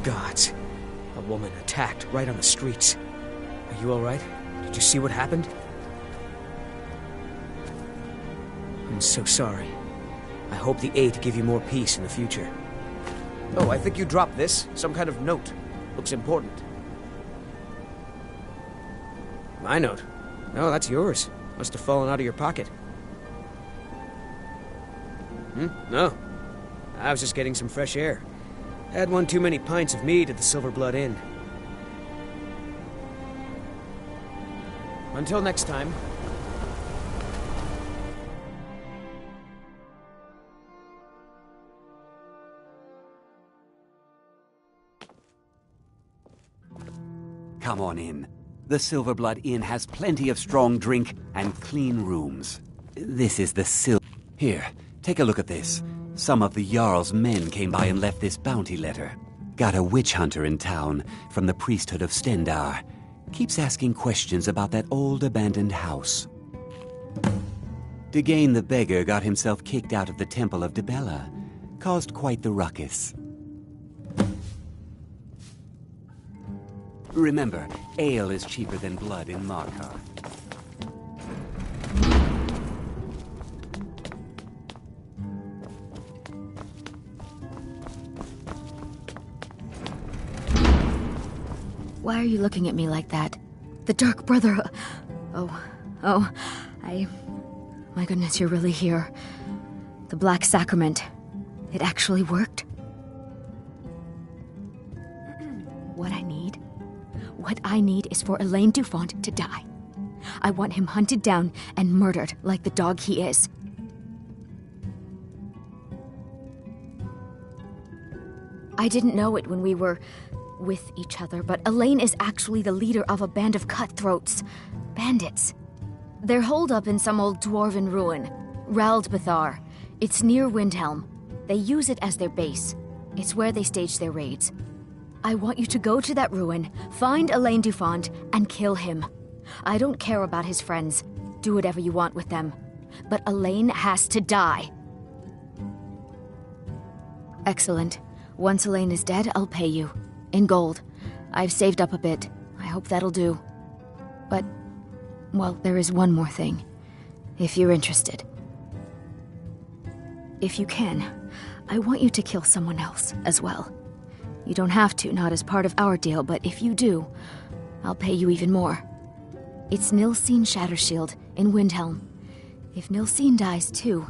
Gods. A woman attacked right on the streets. Are you alright? Did you see what happened? I'm so sorry. I hope the Eight give you more peace in the future. Oh, I think you dropped this. Some kind of note. Looks important. My note? No, that's yours. Must have fallen out of your pocket. No. I was just getting some fresh air. Had one too many pints of mead at the Silverblood Inn. Until next time. Come on in. The Silverblood Inn has plenty of strong drink and clean rooms. This is the Here, take a look at this. Some of the Jarl's men came by and left this bounty letter. Got a witch hunter in town from the priesthood of Stendar. Keeps asking questions about that old abandoned house. Degane the beggar got himself kicked out of the Temple of Dibella. Caused quite the ruckus. Remember, ale is cheaper than blood in Markarth. Why are you looking at me like that? The Dark Brother... My goodness, you're really here. The Black Sacrament. It actually worked? What I need is for Elaine Dufont to die. I want him hunted down and murdered like the dog he is. I didn't know it when we were with each other, but Elaine is actually the leader of a band of cutthroats. Bandits. They're holed up in some old dwarven ruin, Raldbethar. It's near Windhelm. They use it as their base. It's where they stage their raids. I want you to go to that ruin, find Elaine Dufont, and kill him. I don't care about his friends. Do whatever you want with them. But Elaine has to die. Excellent. Once Elaine is dead, I'll pay you. In gold. I've saved up a bit. I hope that'll do. But, well, there is one more thing. If you're interested. If you can, I want you to kill someone else as well. You don't have to, not as part of our deal, but if you do, I'll pay you even more. It's Nilsine Shattershield in Windhelm. If Nilsine dies too,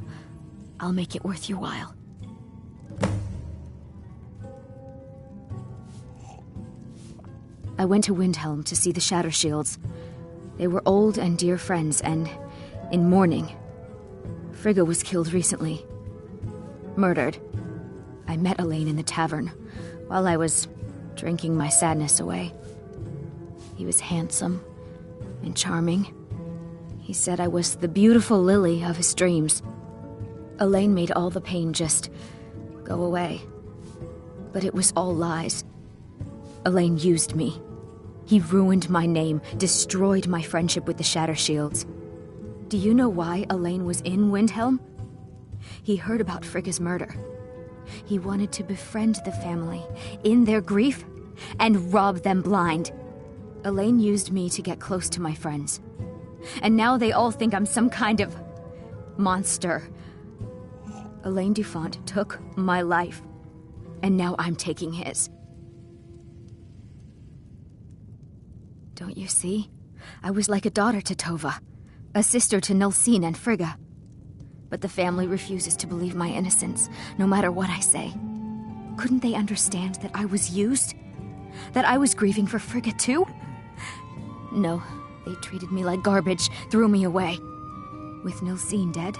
I'll make it worth your while. I went to Windhelm to see the Shatter Shields. They were old and dear friends, and in mourning. Frigga was killed recently. Murdered. I met Elaine in the tavern, while I was drinking my sadness away. He was handsome and charming. He said I was the beautiful lily of his dreams. Elaine made all the pain just go away. But it was all lies. Elaine used me. He ruined my name, destroyed my friendship with the Shatter Shields. Do you know why Elaine was in Windhelm? He heard about Frigga's murder. He wanted to befriend the family in their grief and rob them blind. Elaine used me to get close to my friends. And now they all think I'm some kind of monster. Elaine Dufont took my life, and now I'm taking his. Don't you see? I was like a daughter to Tova, a sister to Nilsine and Frigga. But the family refuses to believe my innocence, no matter what I say. Couldn't they understand that I was used? That I was grieving for Frigga too? No, they treated me like garbage, threw me away. With Nilsine dead,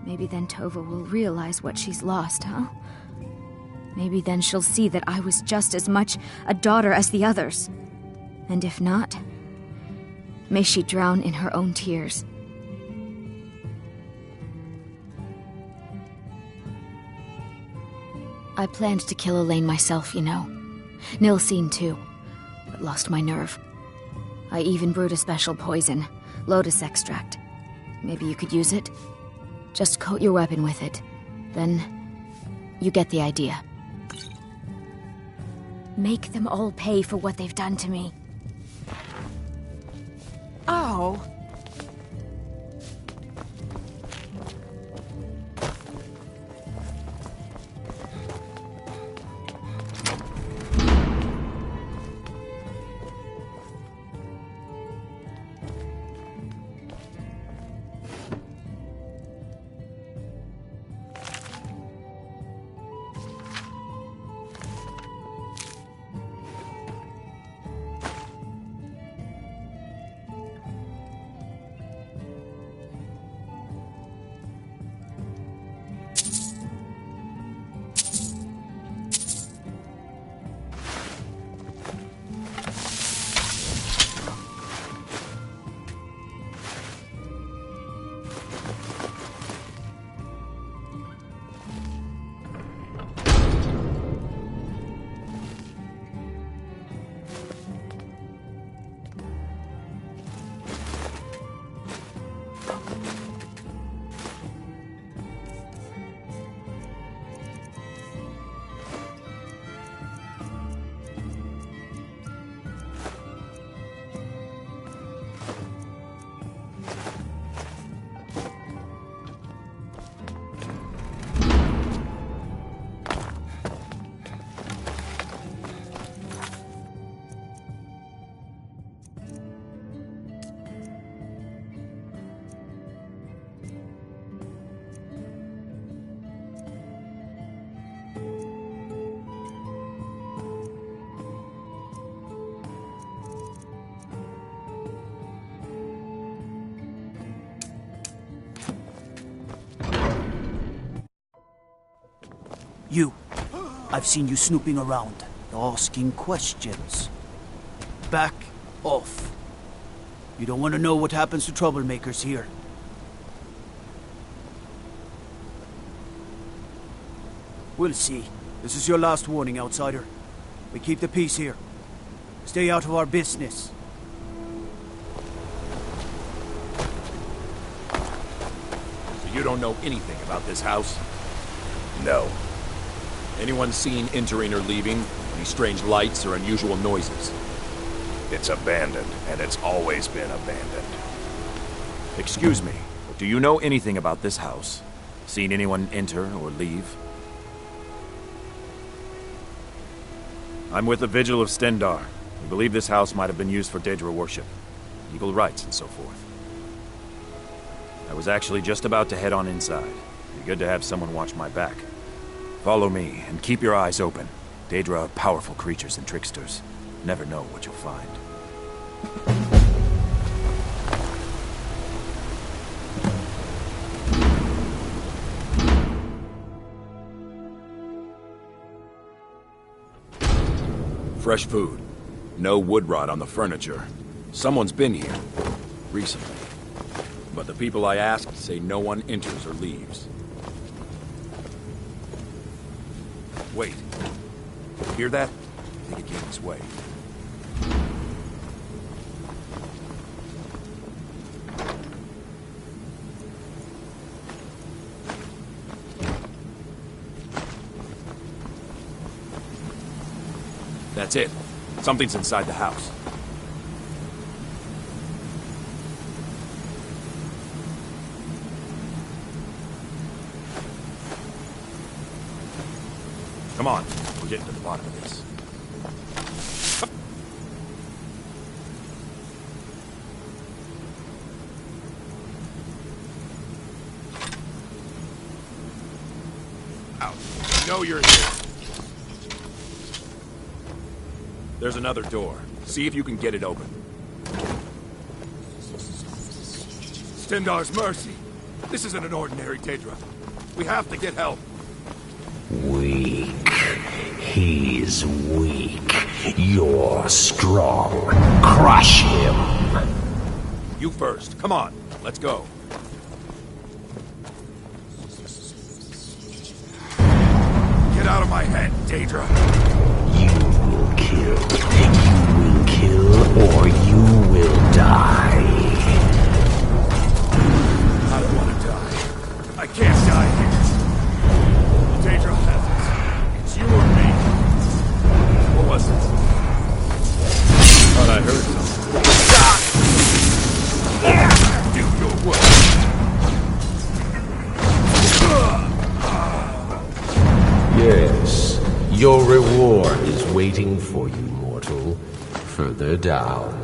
maybe then Tova will realize what she's lost, huh? Maybe then she'll see that I was just as much a daughter as the others. And if not, may she drown in her own tears. I planned to kill Elaine myself, you know. Nilsine too, but lost my nerve. I even brewed a special poison, lotus extract. Maybe you could use it? Just coat your weapon with it. Then, you get the idea. Make them all pay for what they've done to me. Oh. You. I've seen you snooping around, asking questions. Back off. You don't want to know what happens to troublemakers here. We'll see. This is your last warning, outsider. We keep the peace here. Stay out of our business. So you don't know anything about this house? No. Anyone seen entering or leaving? Any strange lights or unusual noises? It's abandoned, and it's always been abandoned. Excuse me, but do you know anything about this house? Seen anyone enter or leave? I'm with the Vigil of Stendar. We believe this house might have been used for Daedra worship, legal rites and so forth. I was actually just about to head on inside. It'd be good to have someone watch my back. Follow me, and keep your eyes open. Daedra are powerful creatures and tricksters. Never know what you'll find. Fresh food. No wood rot on the furniture. Someone's been here. Recently. But the people I asked say no one enters or leaves. Wait. Hear that? I think it came this way. That's it. Something's inside the house. Come on, we're getting to the bottom of this. Out. I know you're here. There's another door. See if you can get it open. Stendar's mercy. This isn't an ordinary Daedra. We have to get help. Weak. He's weak. You're strong. Crush him. You first. Come on. Let's go. Get out of my head, Daedra. You will kill or you will die. I don't want to die. I can't die here. Daedra has it. It's you or me. What was it? Thought I heard something. Do your work. Yes, your reward is waiting for you, mortal. Further down.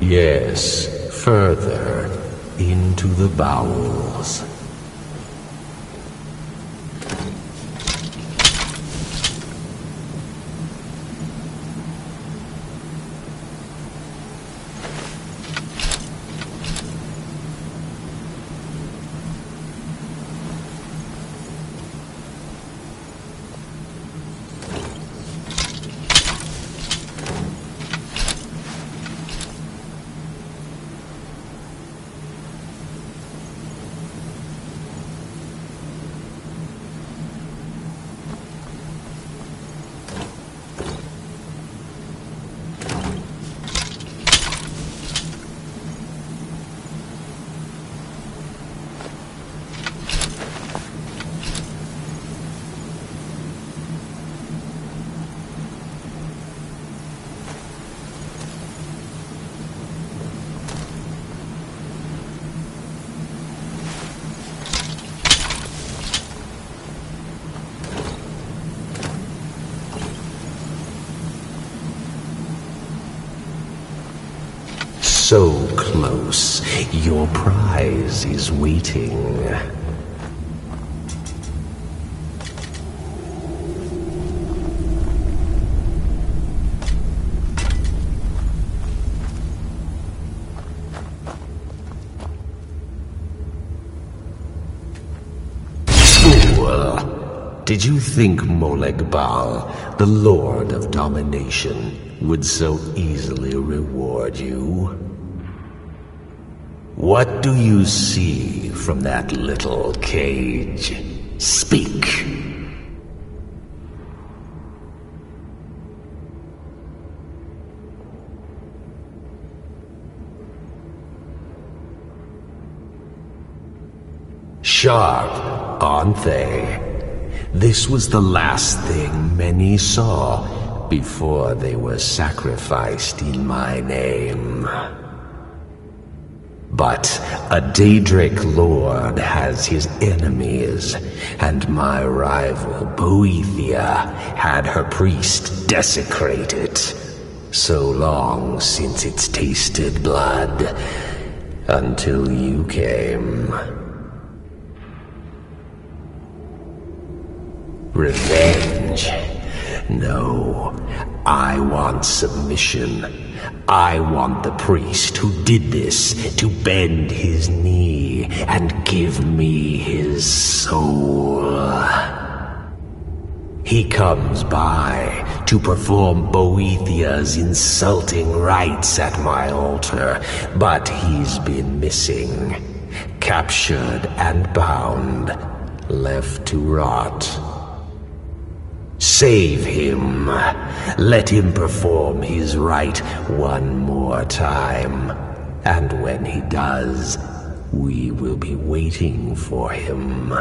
Yes, further into the bowels. So close, your prize is waiting. Fool! Did you think Moleg Bal, the Lord of Domination, would so easily reward you? What do you see from that little cage? Speak. Sharp, aren't they? This was the last thing many saw before they were sacrificed in my name. But a Daedric lord has his enemies, and my rival Boethia had her priest desecrated. So long since it's tasted blood, until you came. Revenge? No, I want submission. I want the priest who did this to bend his knee and give me his soul. He comes by to perform Boethia's insulting rites at my altar, but he's been missing, captured and bound, left to rot. Save him. Let him perform his rite one more time. And when he does, we will be waiting for him.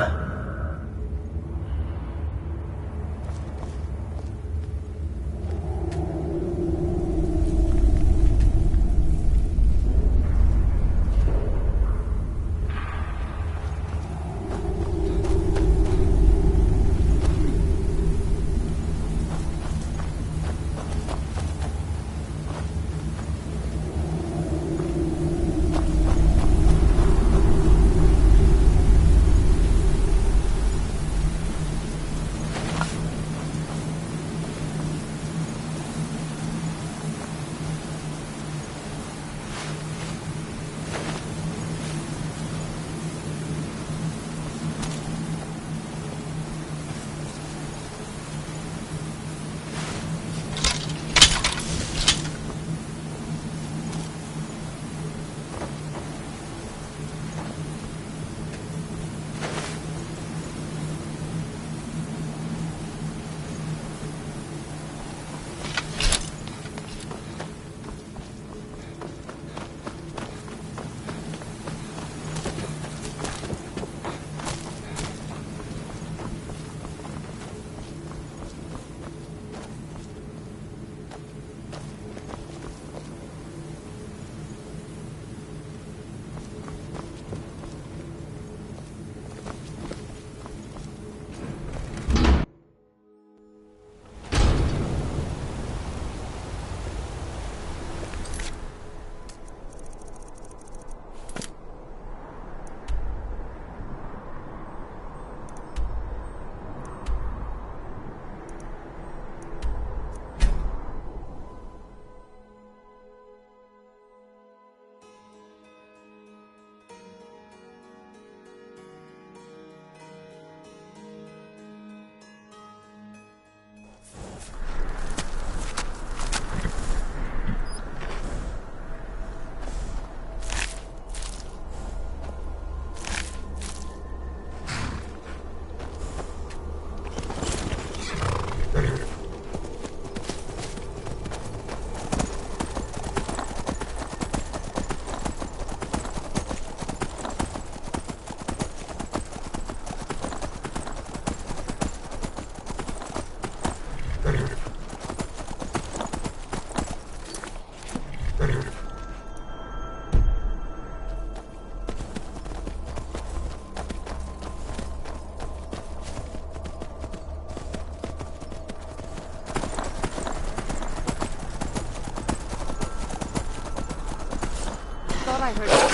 I heard.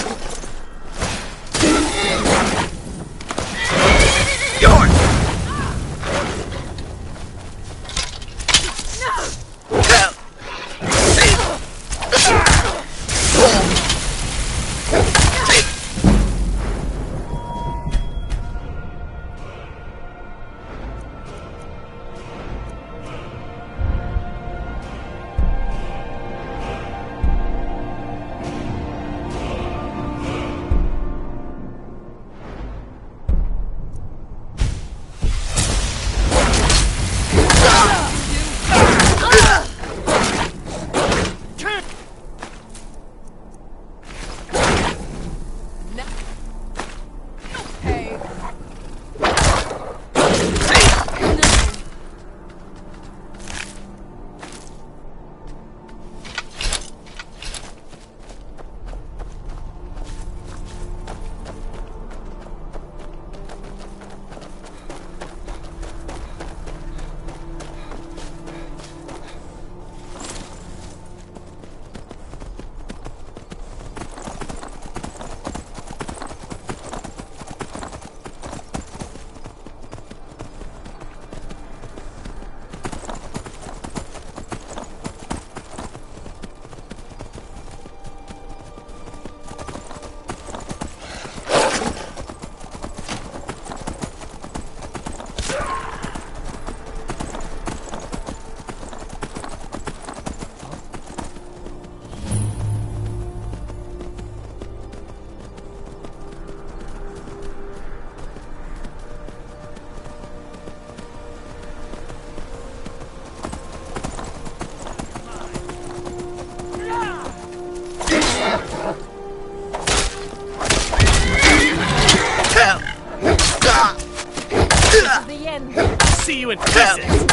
See you in pieces!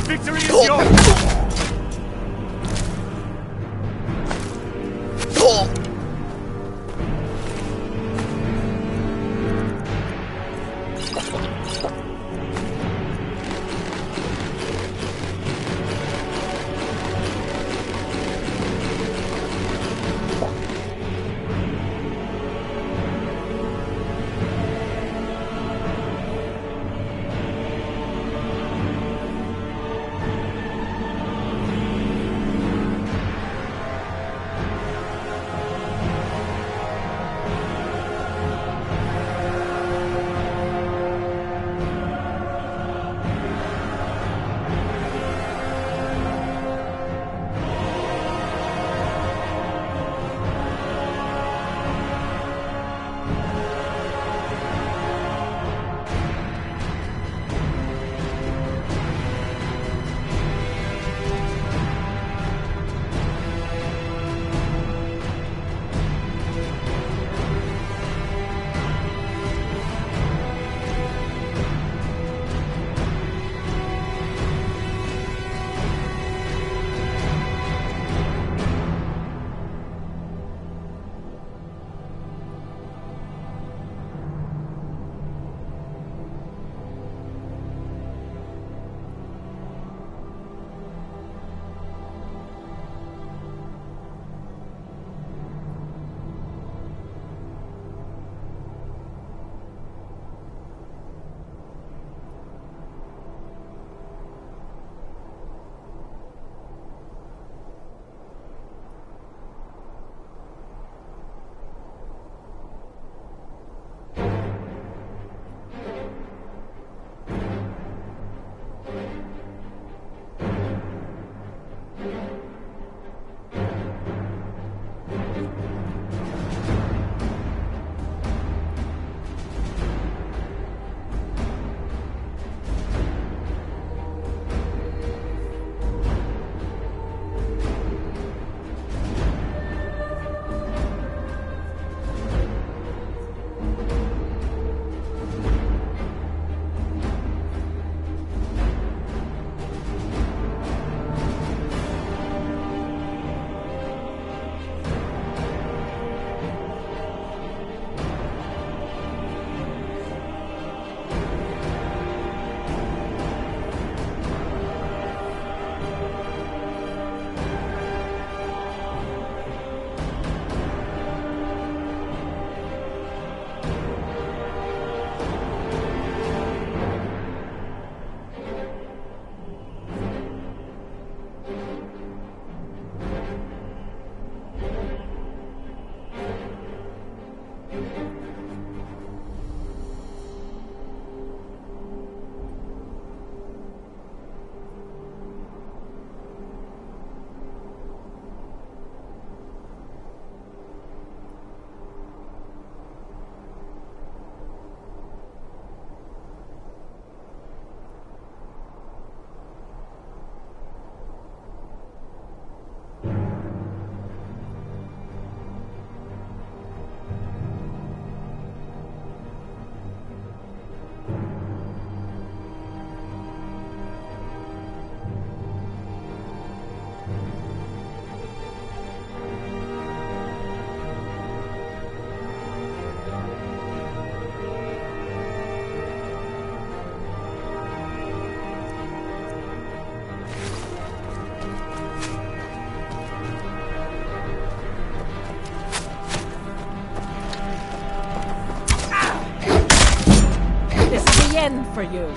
Victory is yours! again for you.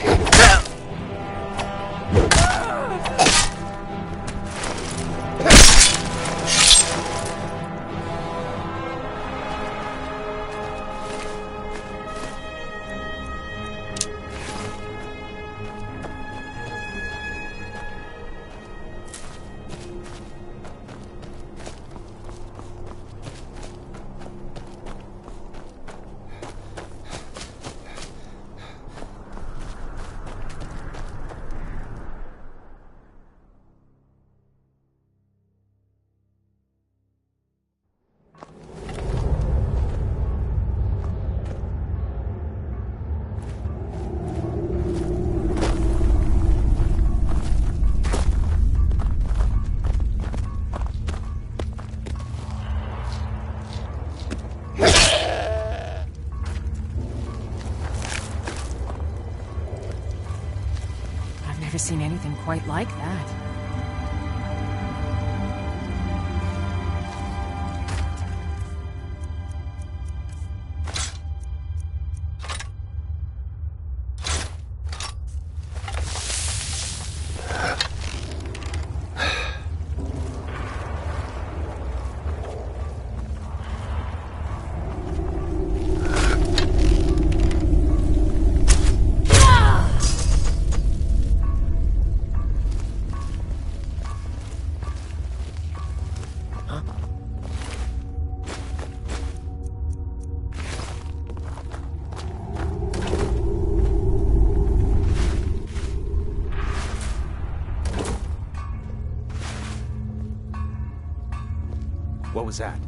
Never seen anything quite like that. What was that?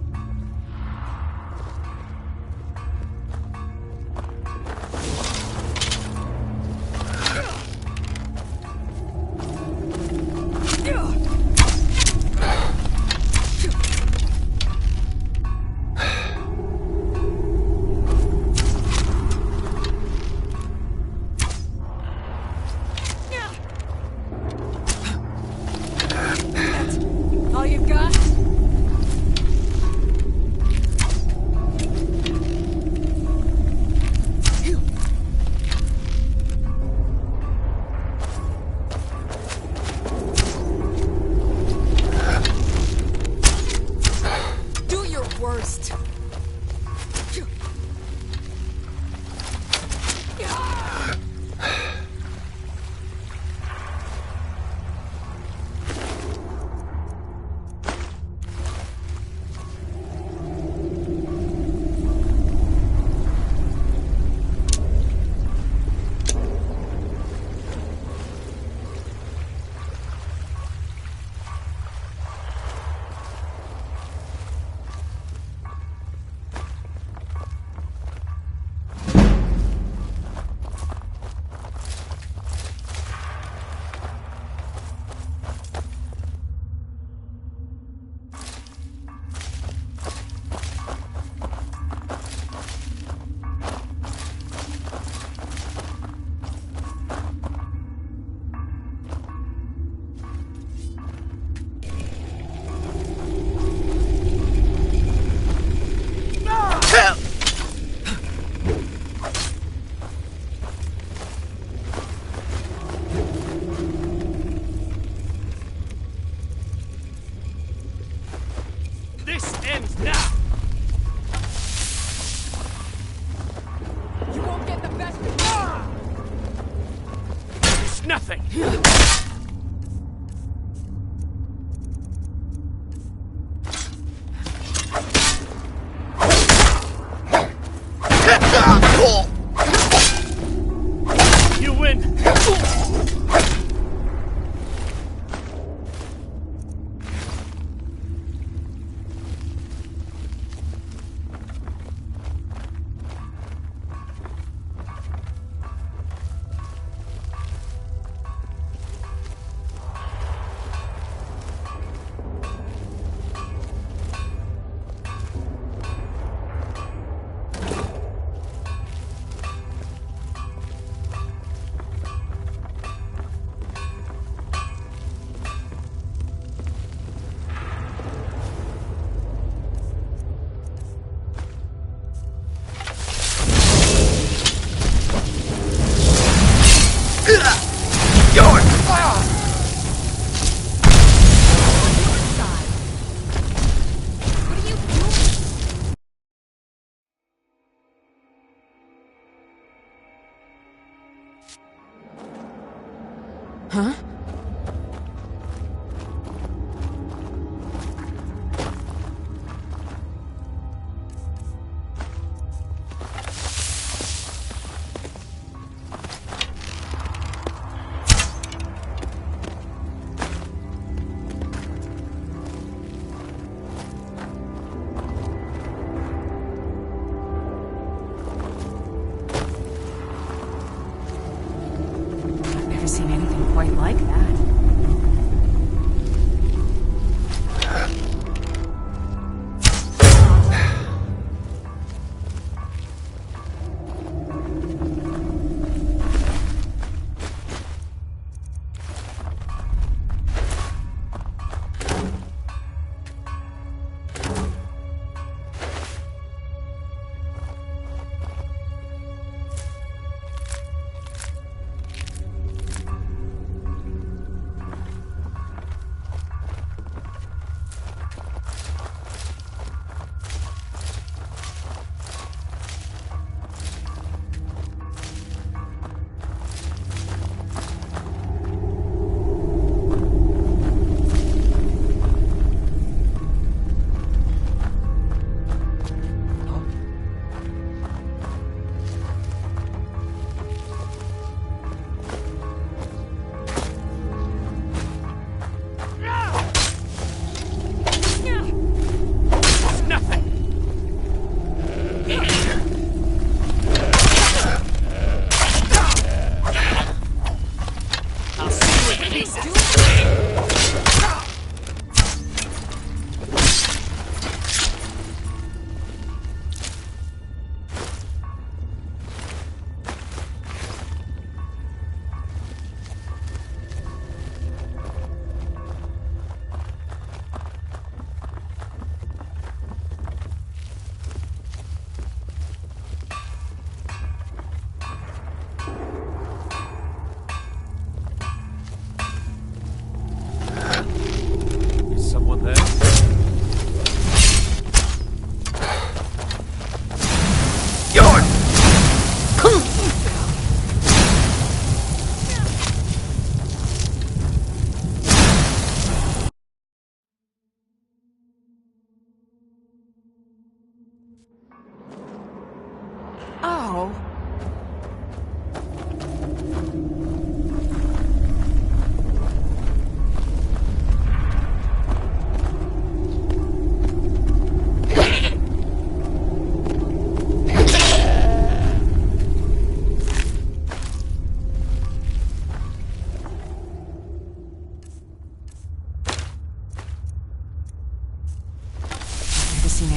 All you've got?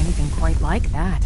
anything quite like that.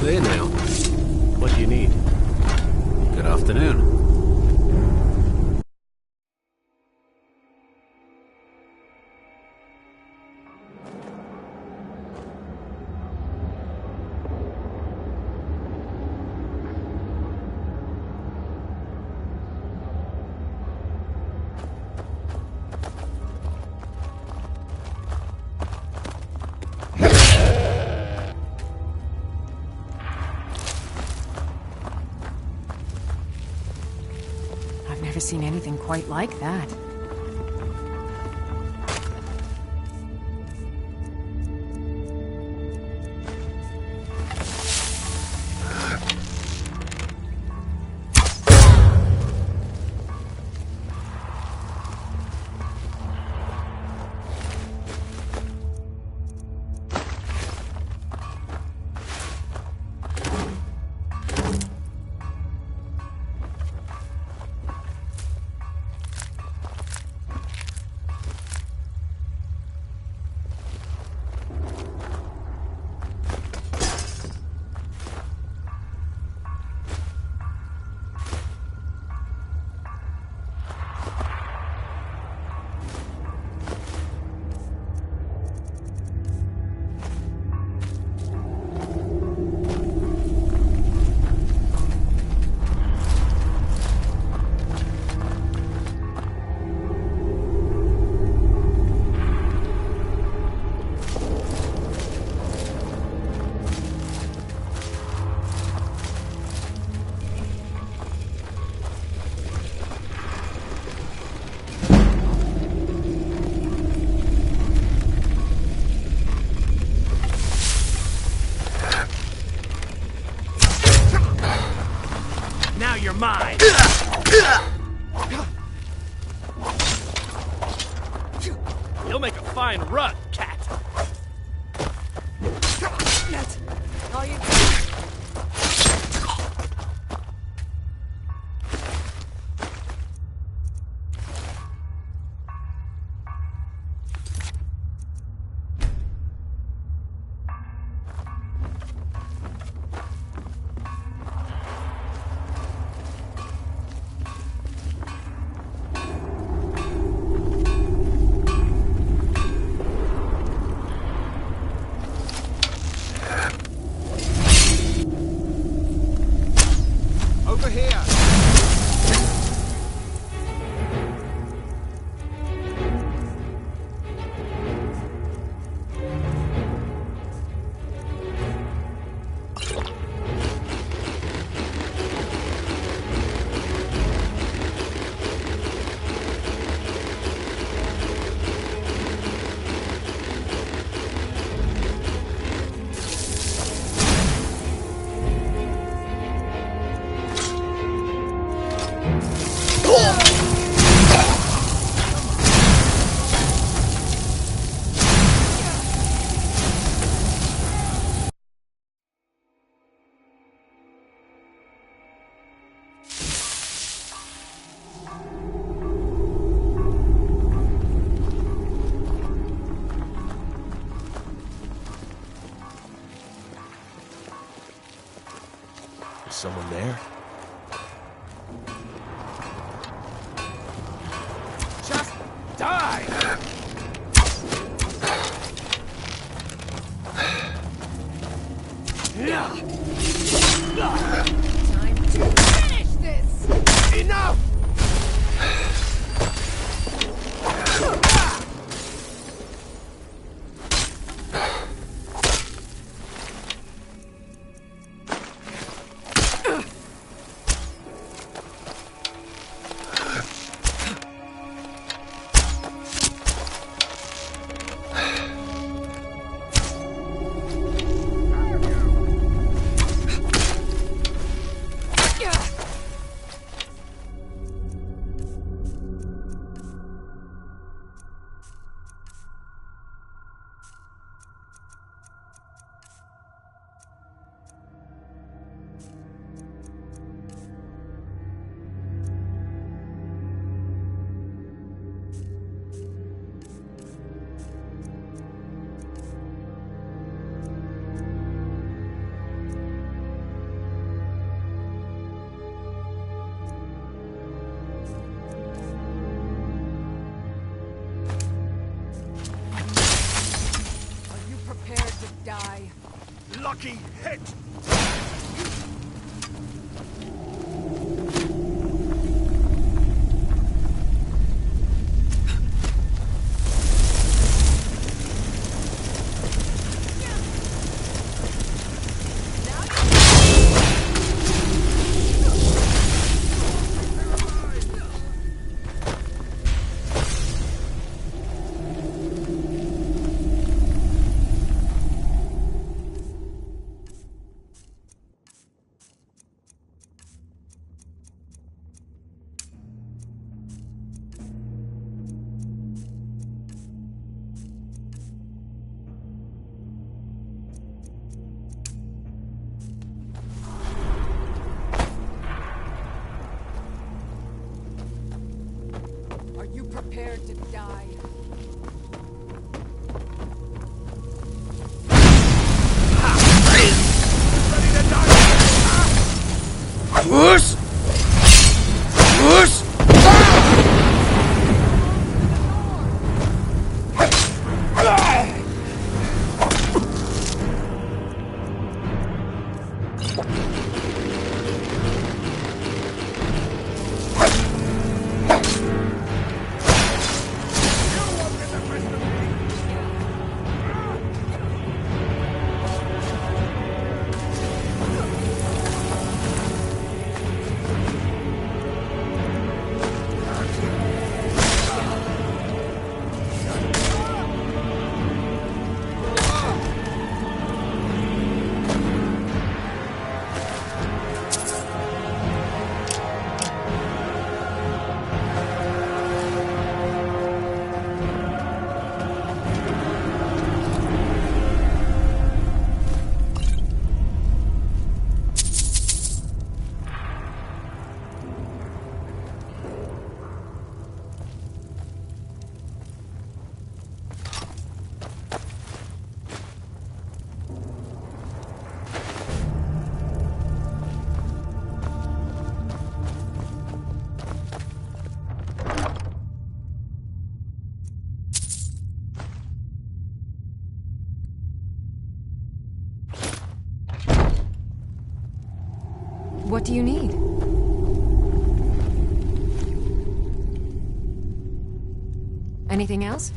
Clear now. What do you need? Good afternoon. Never seen anything quite like that. You're mine! You'll make a fine rug, cat! That's all you do. here! Is someone there? Just die! Time to finish this! Enough! Die. Lucky hit! Prepared to die. Ready to die? Whoosh! Whoosh! What do you need? Anything else?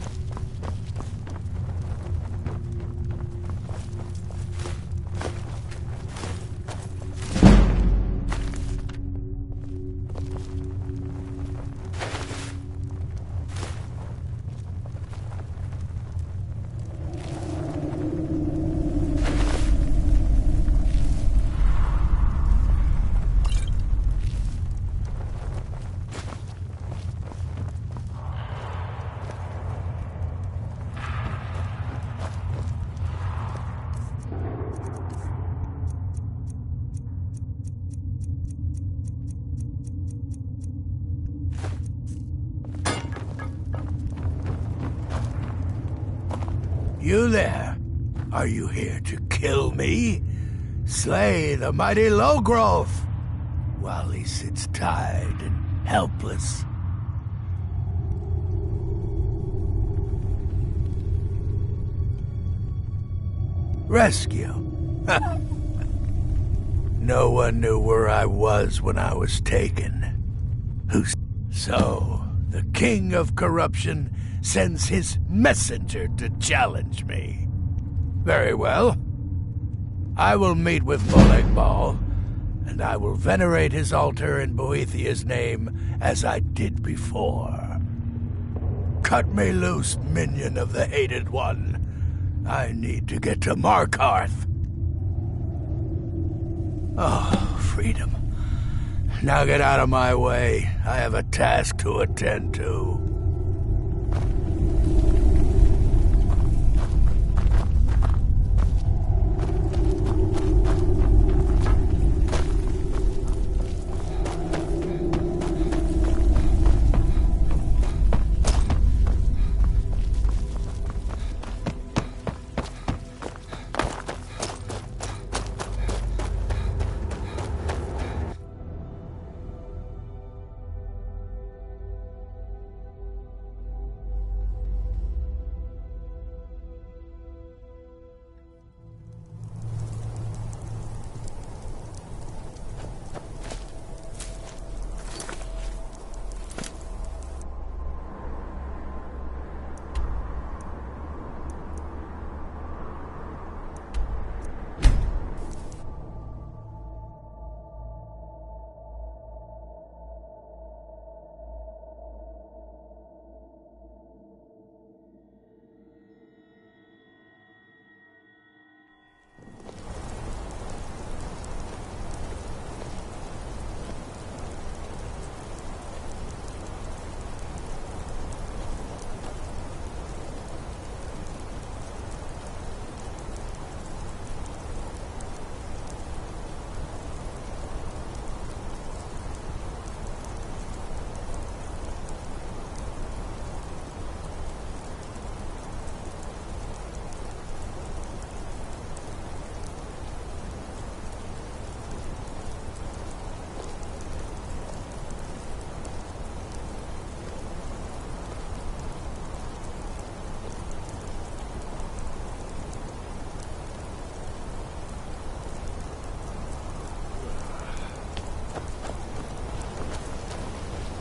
You there? Are you here to kill me? Slay the mighty Lowgrove while he sits tied and helpless. Rescue? No one knew where I was when I was taken. So, the king of corruption sends his messenger to challenge me. Very well. I will meet with Moleg Bal, and I will venerate his altar in Boethiah's name as I did before. Cut me loose, minion of the Hated One. I need to get to Markarth. Oh, freedom. Now get out of my way. I have a task to attend to.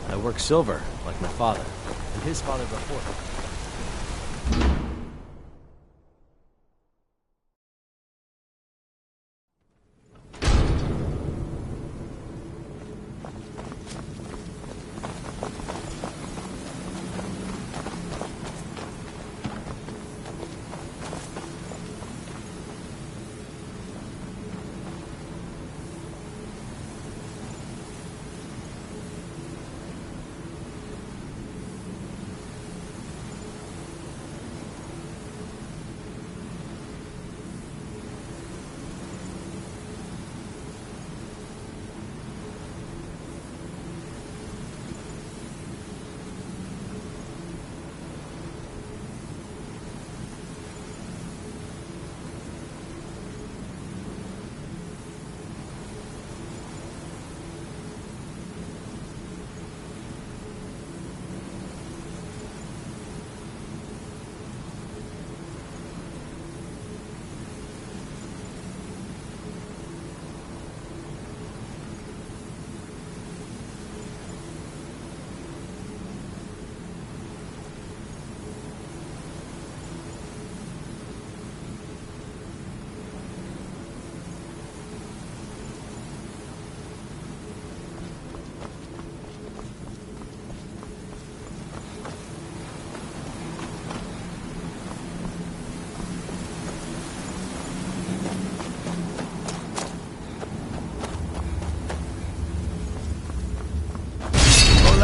I work silver, like my father, and his father before him.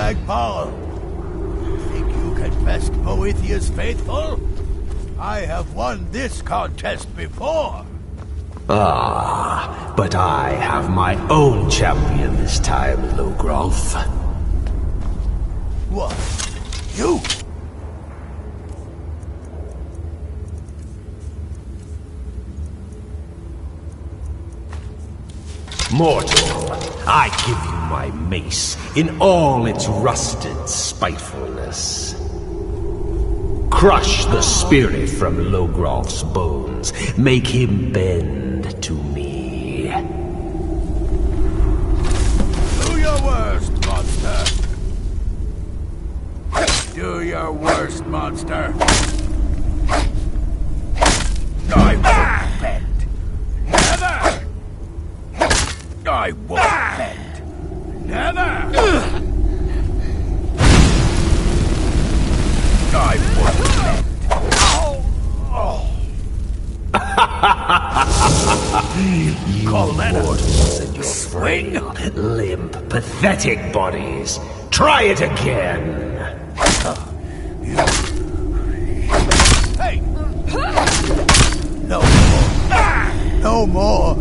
Molag Bal. Think you can best Boethiah's faithful? I have won this contest before. Ah, but I have my own champion this time, Logrolf. What? You? Mortal, I give you my mace in all its rusted spitefulness. Crush the spirit from Logrolf's bones. Make him bend to me. Do your worst, monster. Do your worst, monster. I won't bend. Never! I won't bend. Never! I won't bend. You mortals and your frail, limp, pathetic bodies. Try it again. Hey! No more. No more.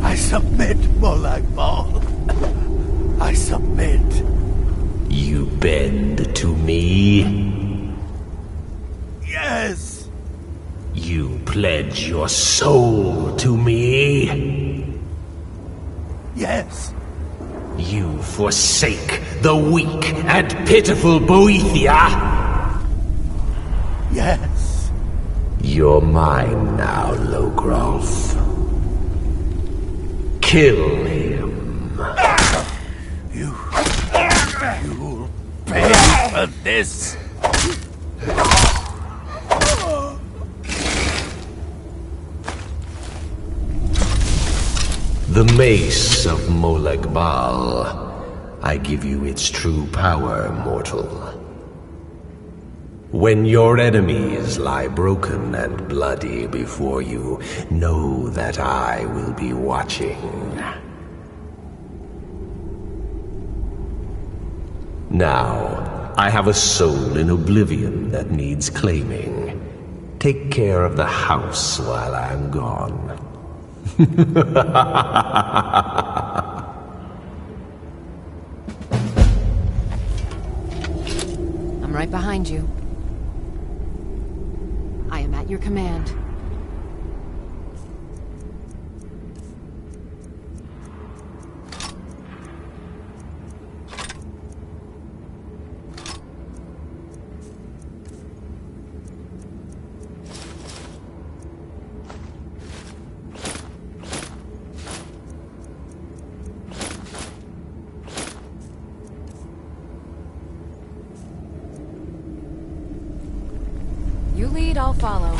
I submit, Molag Bal. I submit. You bend to me? Yes. You pledge your soul to me? Yes. You forsake the weak and pitiful Boethia? Yes. You're mine now, Logrolf. Kill him. You'll pay for this. The mace of Molag Bal. I give you its true power, mortal. When your enemies lie broken and bloody before you, know that I will be watching. Now, I have a soul in oblivion that needs claiming. Take care of the house while I'm gone. I'm right behind you. I am at your command. You lead, I'll follow.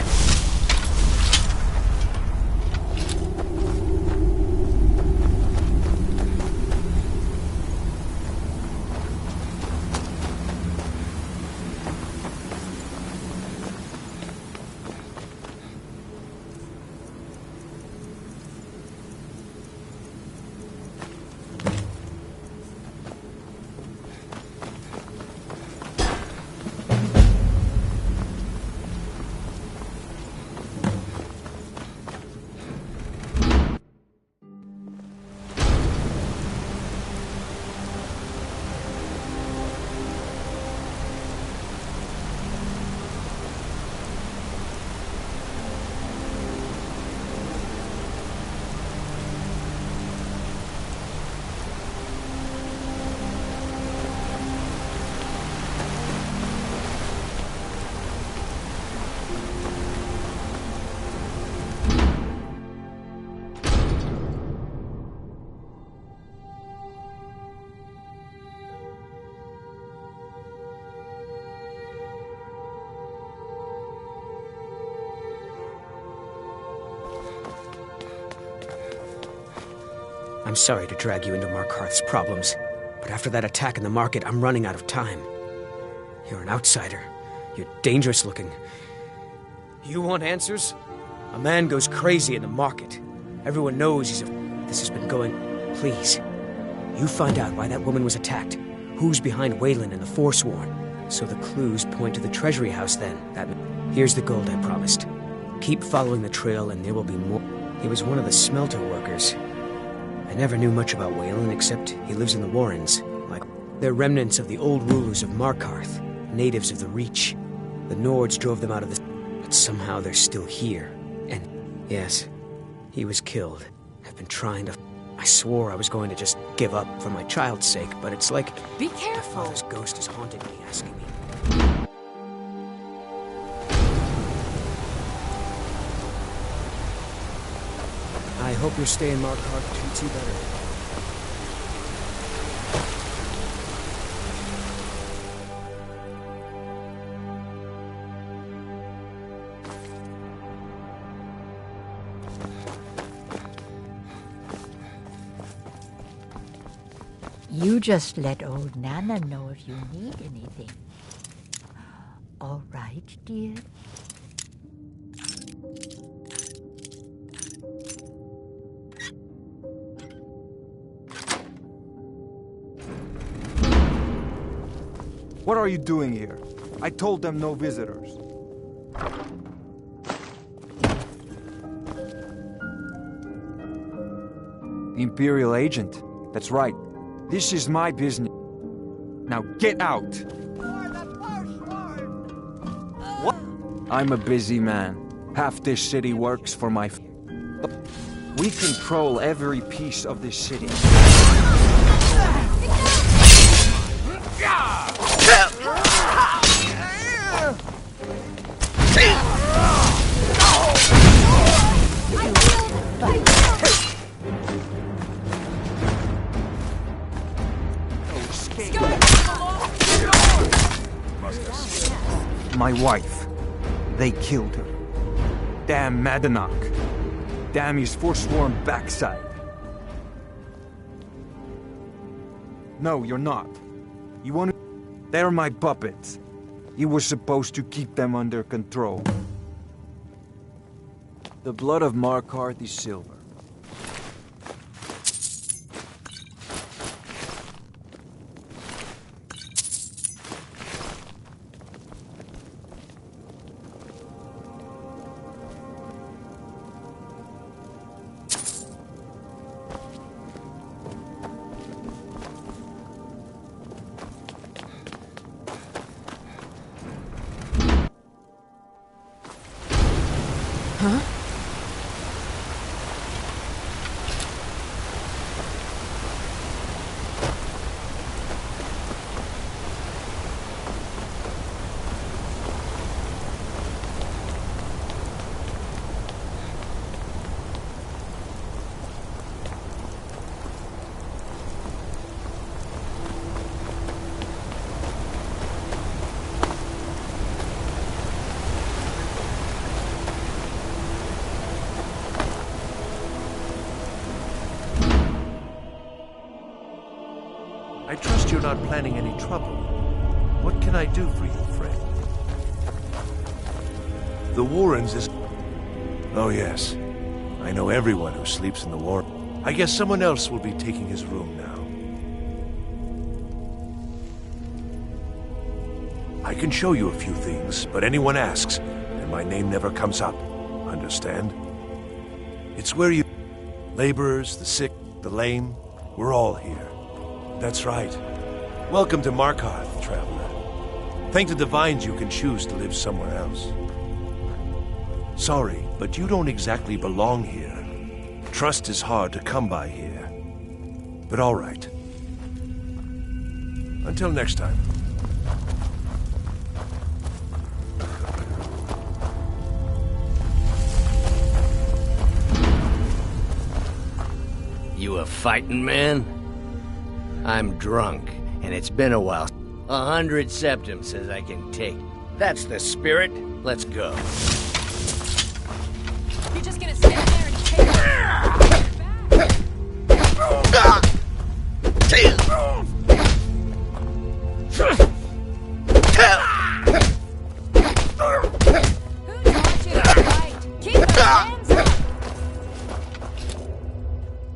I'm sorry to drag you into Markarth's problems, but after that attack in the market, I'm running out of time. You're an outsider. You're dangerous looking. You want answers? A man goes crazy in the market. Everyone knows this has been going... Please, you find out why that woman was attacked. Who's behind Wayland and the Forsworn? So the clues point to the treasury house then. Here's the gold I promised. Keep following the trail and there will be more. He was one of the smelter workers. I never knew much about Wayland except he lives in the Warrens. Like, they're remnants of the old rulers of Markarth, natives of the Reach. The Nords drove them out of the... But somehow they're still here. And, yes, he was killed. I've been trying to... I swore I was going to just give up for my child's sake, but it's like... Be careful! My father's ghost is haunting me, asking me... I hope your stay in Markarth treats you better. You just let old Nana know if you need anything. All right, dear? What are you doing here? I told them no visitors. The Imperial agent. That's right. This is my business. Now get out! What? I'm a busy man. Half this city works for my... We control every piece of this city. My wife. They killed her. Damn Madanach. Damn his forsworn backside. No, you're not. You want to... They're my puppets. You were supposed to keep them under control. The blood of Markarth is silver. Huh? I trust you're not planning any trouble. What can I do for you, friend? The Warrens is... Oh, yes. I know everyone who sleeps in the Warren. I guess someone else will be taking his room now. I can show you a few things, but anyone asks, and my name never comes up. Understand? It's where you... Laborers, the sick, the lame, we're all here. That's right. Welcome to Markarth, traveler. Thank the divines you can choose to live somewhere else. Sorry, but you don't exactly belong here. Trust is hard to come by here. But all right. Until next time. You a fighting man? I'm drunk, and it's been a while. 100 septum says I can take. That's the spirit. Let's go. You're just gonna stand there and take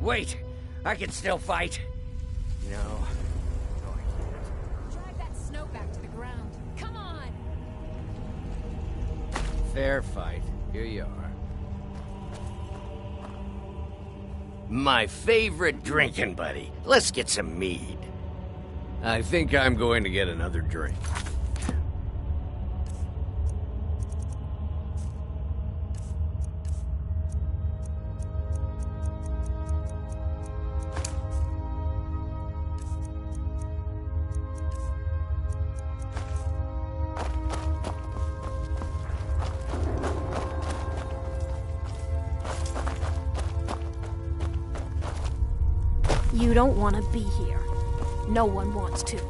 Wait, I can still fight. No. No, I can't. Fair fight. Here you are. My favorite drinking buddy. Let's get some mead. I think I'm going to get another drink. You don't want to be here. No one wants to.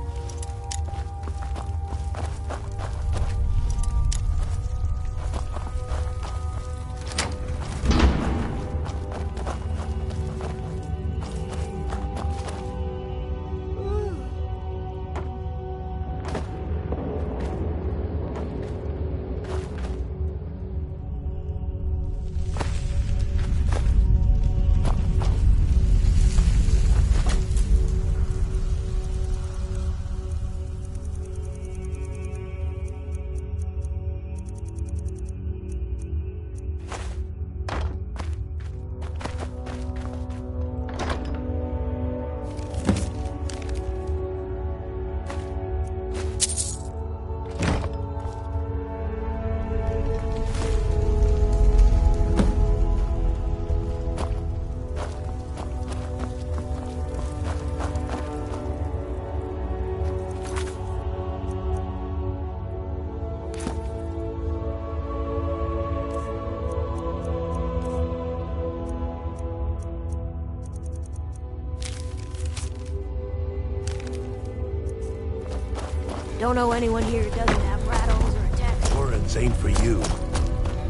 Don't know anyone here who doesn't have rattles or attacks. Warrens ain't for you.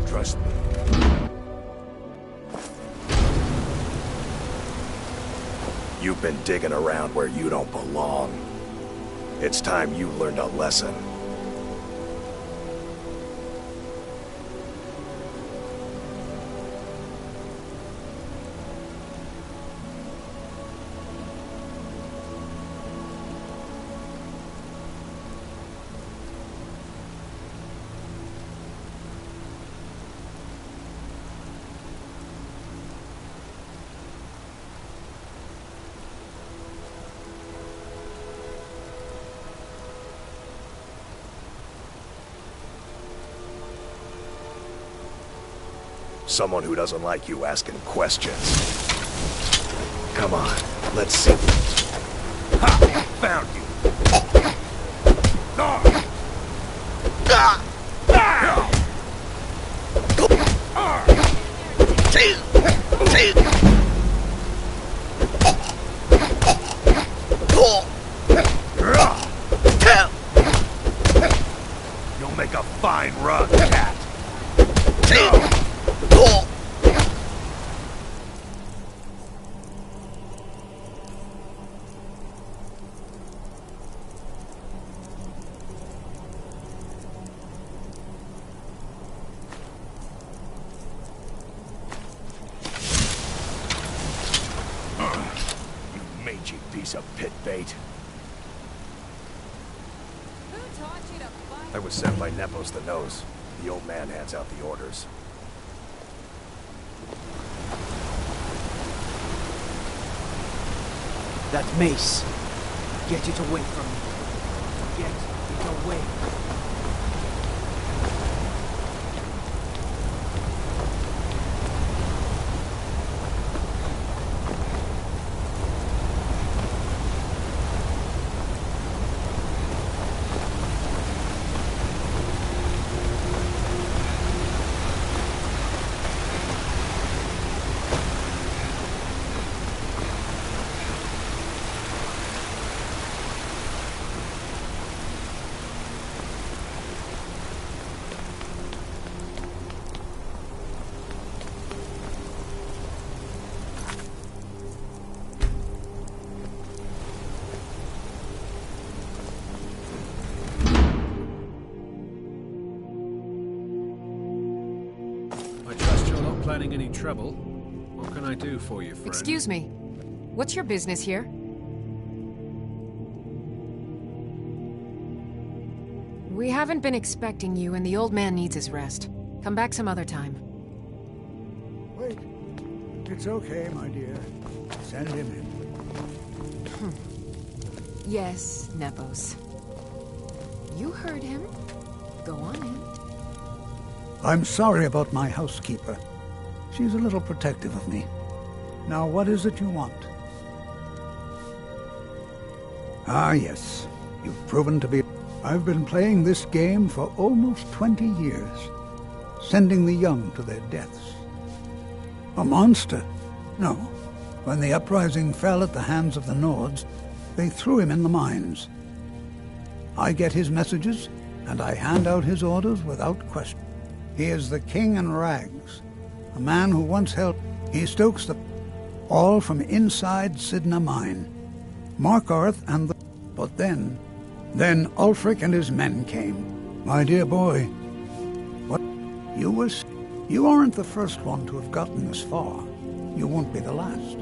Trust me. You've been digging around where you don't belong. It's time you learned a lesson. Someone who doesn't like you asking questions. Come on, let's see. Ha! Found you! You'll make a fine rug, cat. Mangy piece of pit bait. Who taught you to fight? I was sent by Nepos the Nose. The old man hands out the orders. That mace. Get it away from me. Get it away. Planning any trouble? What can I do for you, friend? Excuse me. What's your business here? We haven't been expecting you, and the old man needs his rest. Come back some other time. Wait. It's okay, my dear. Send him in. Yes, Nepos. You heard him. Go on in. I'm sorry about my housekeeper. She's a little protective of me. Now, what is it you want? Ah, yes. You've proven to be... I've been playing this game for almost 20 years, sending the young to their deaths. A monster? No. When the uprising fell at the hands of the Nords, they threw him in the mines. I get his messages, and I hand out his orders without question. He is the king in rags, a man who once held... He stokes the... all from inside Sidna mine. Markarth and the... But then Ulfric and his men came. My dear boy, what... You aren't the first one to have gotten this far. You won't be the last.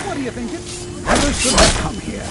What do you think it? Never should have come here.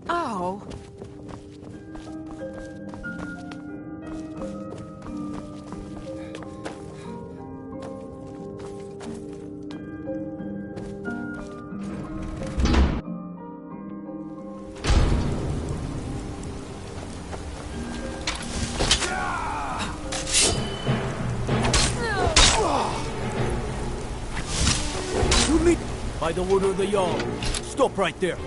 Oh. You meet by the order of the Jarl. Stop right there.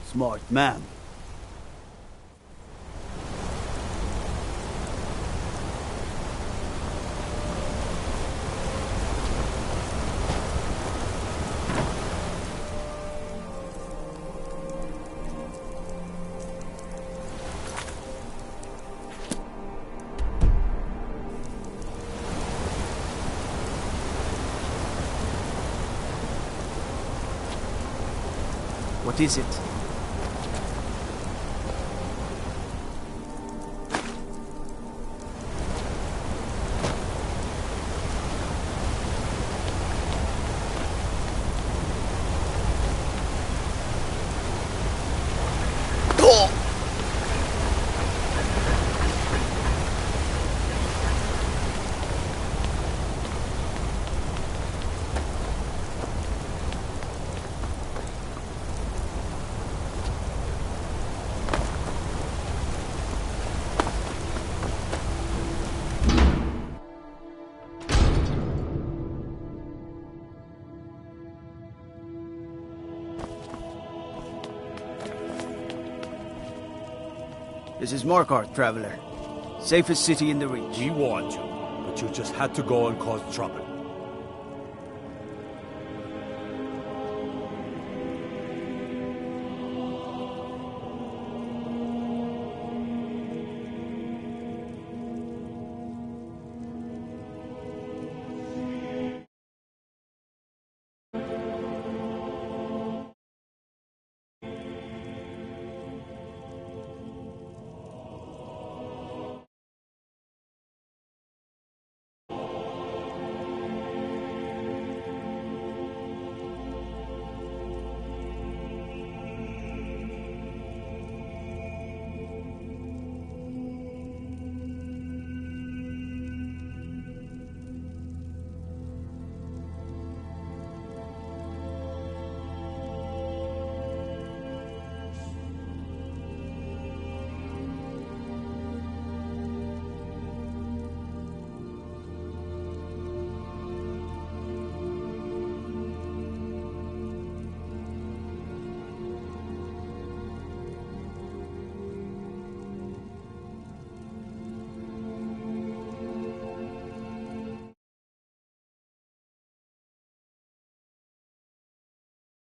Smart man. What is it? This is Markarth, traveler. Safest city in the Reach. We warned you, but you just had to go and cause trouble.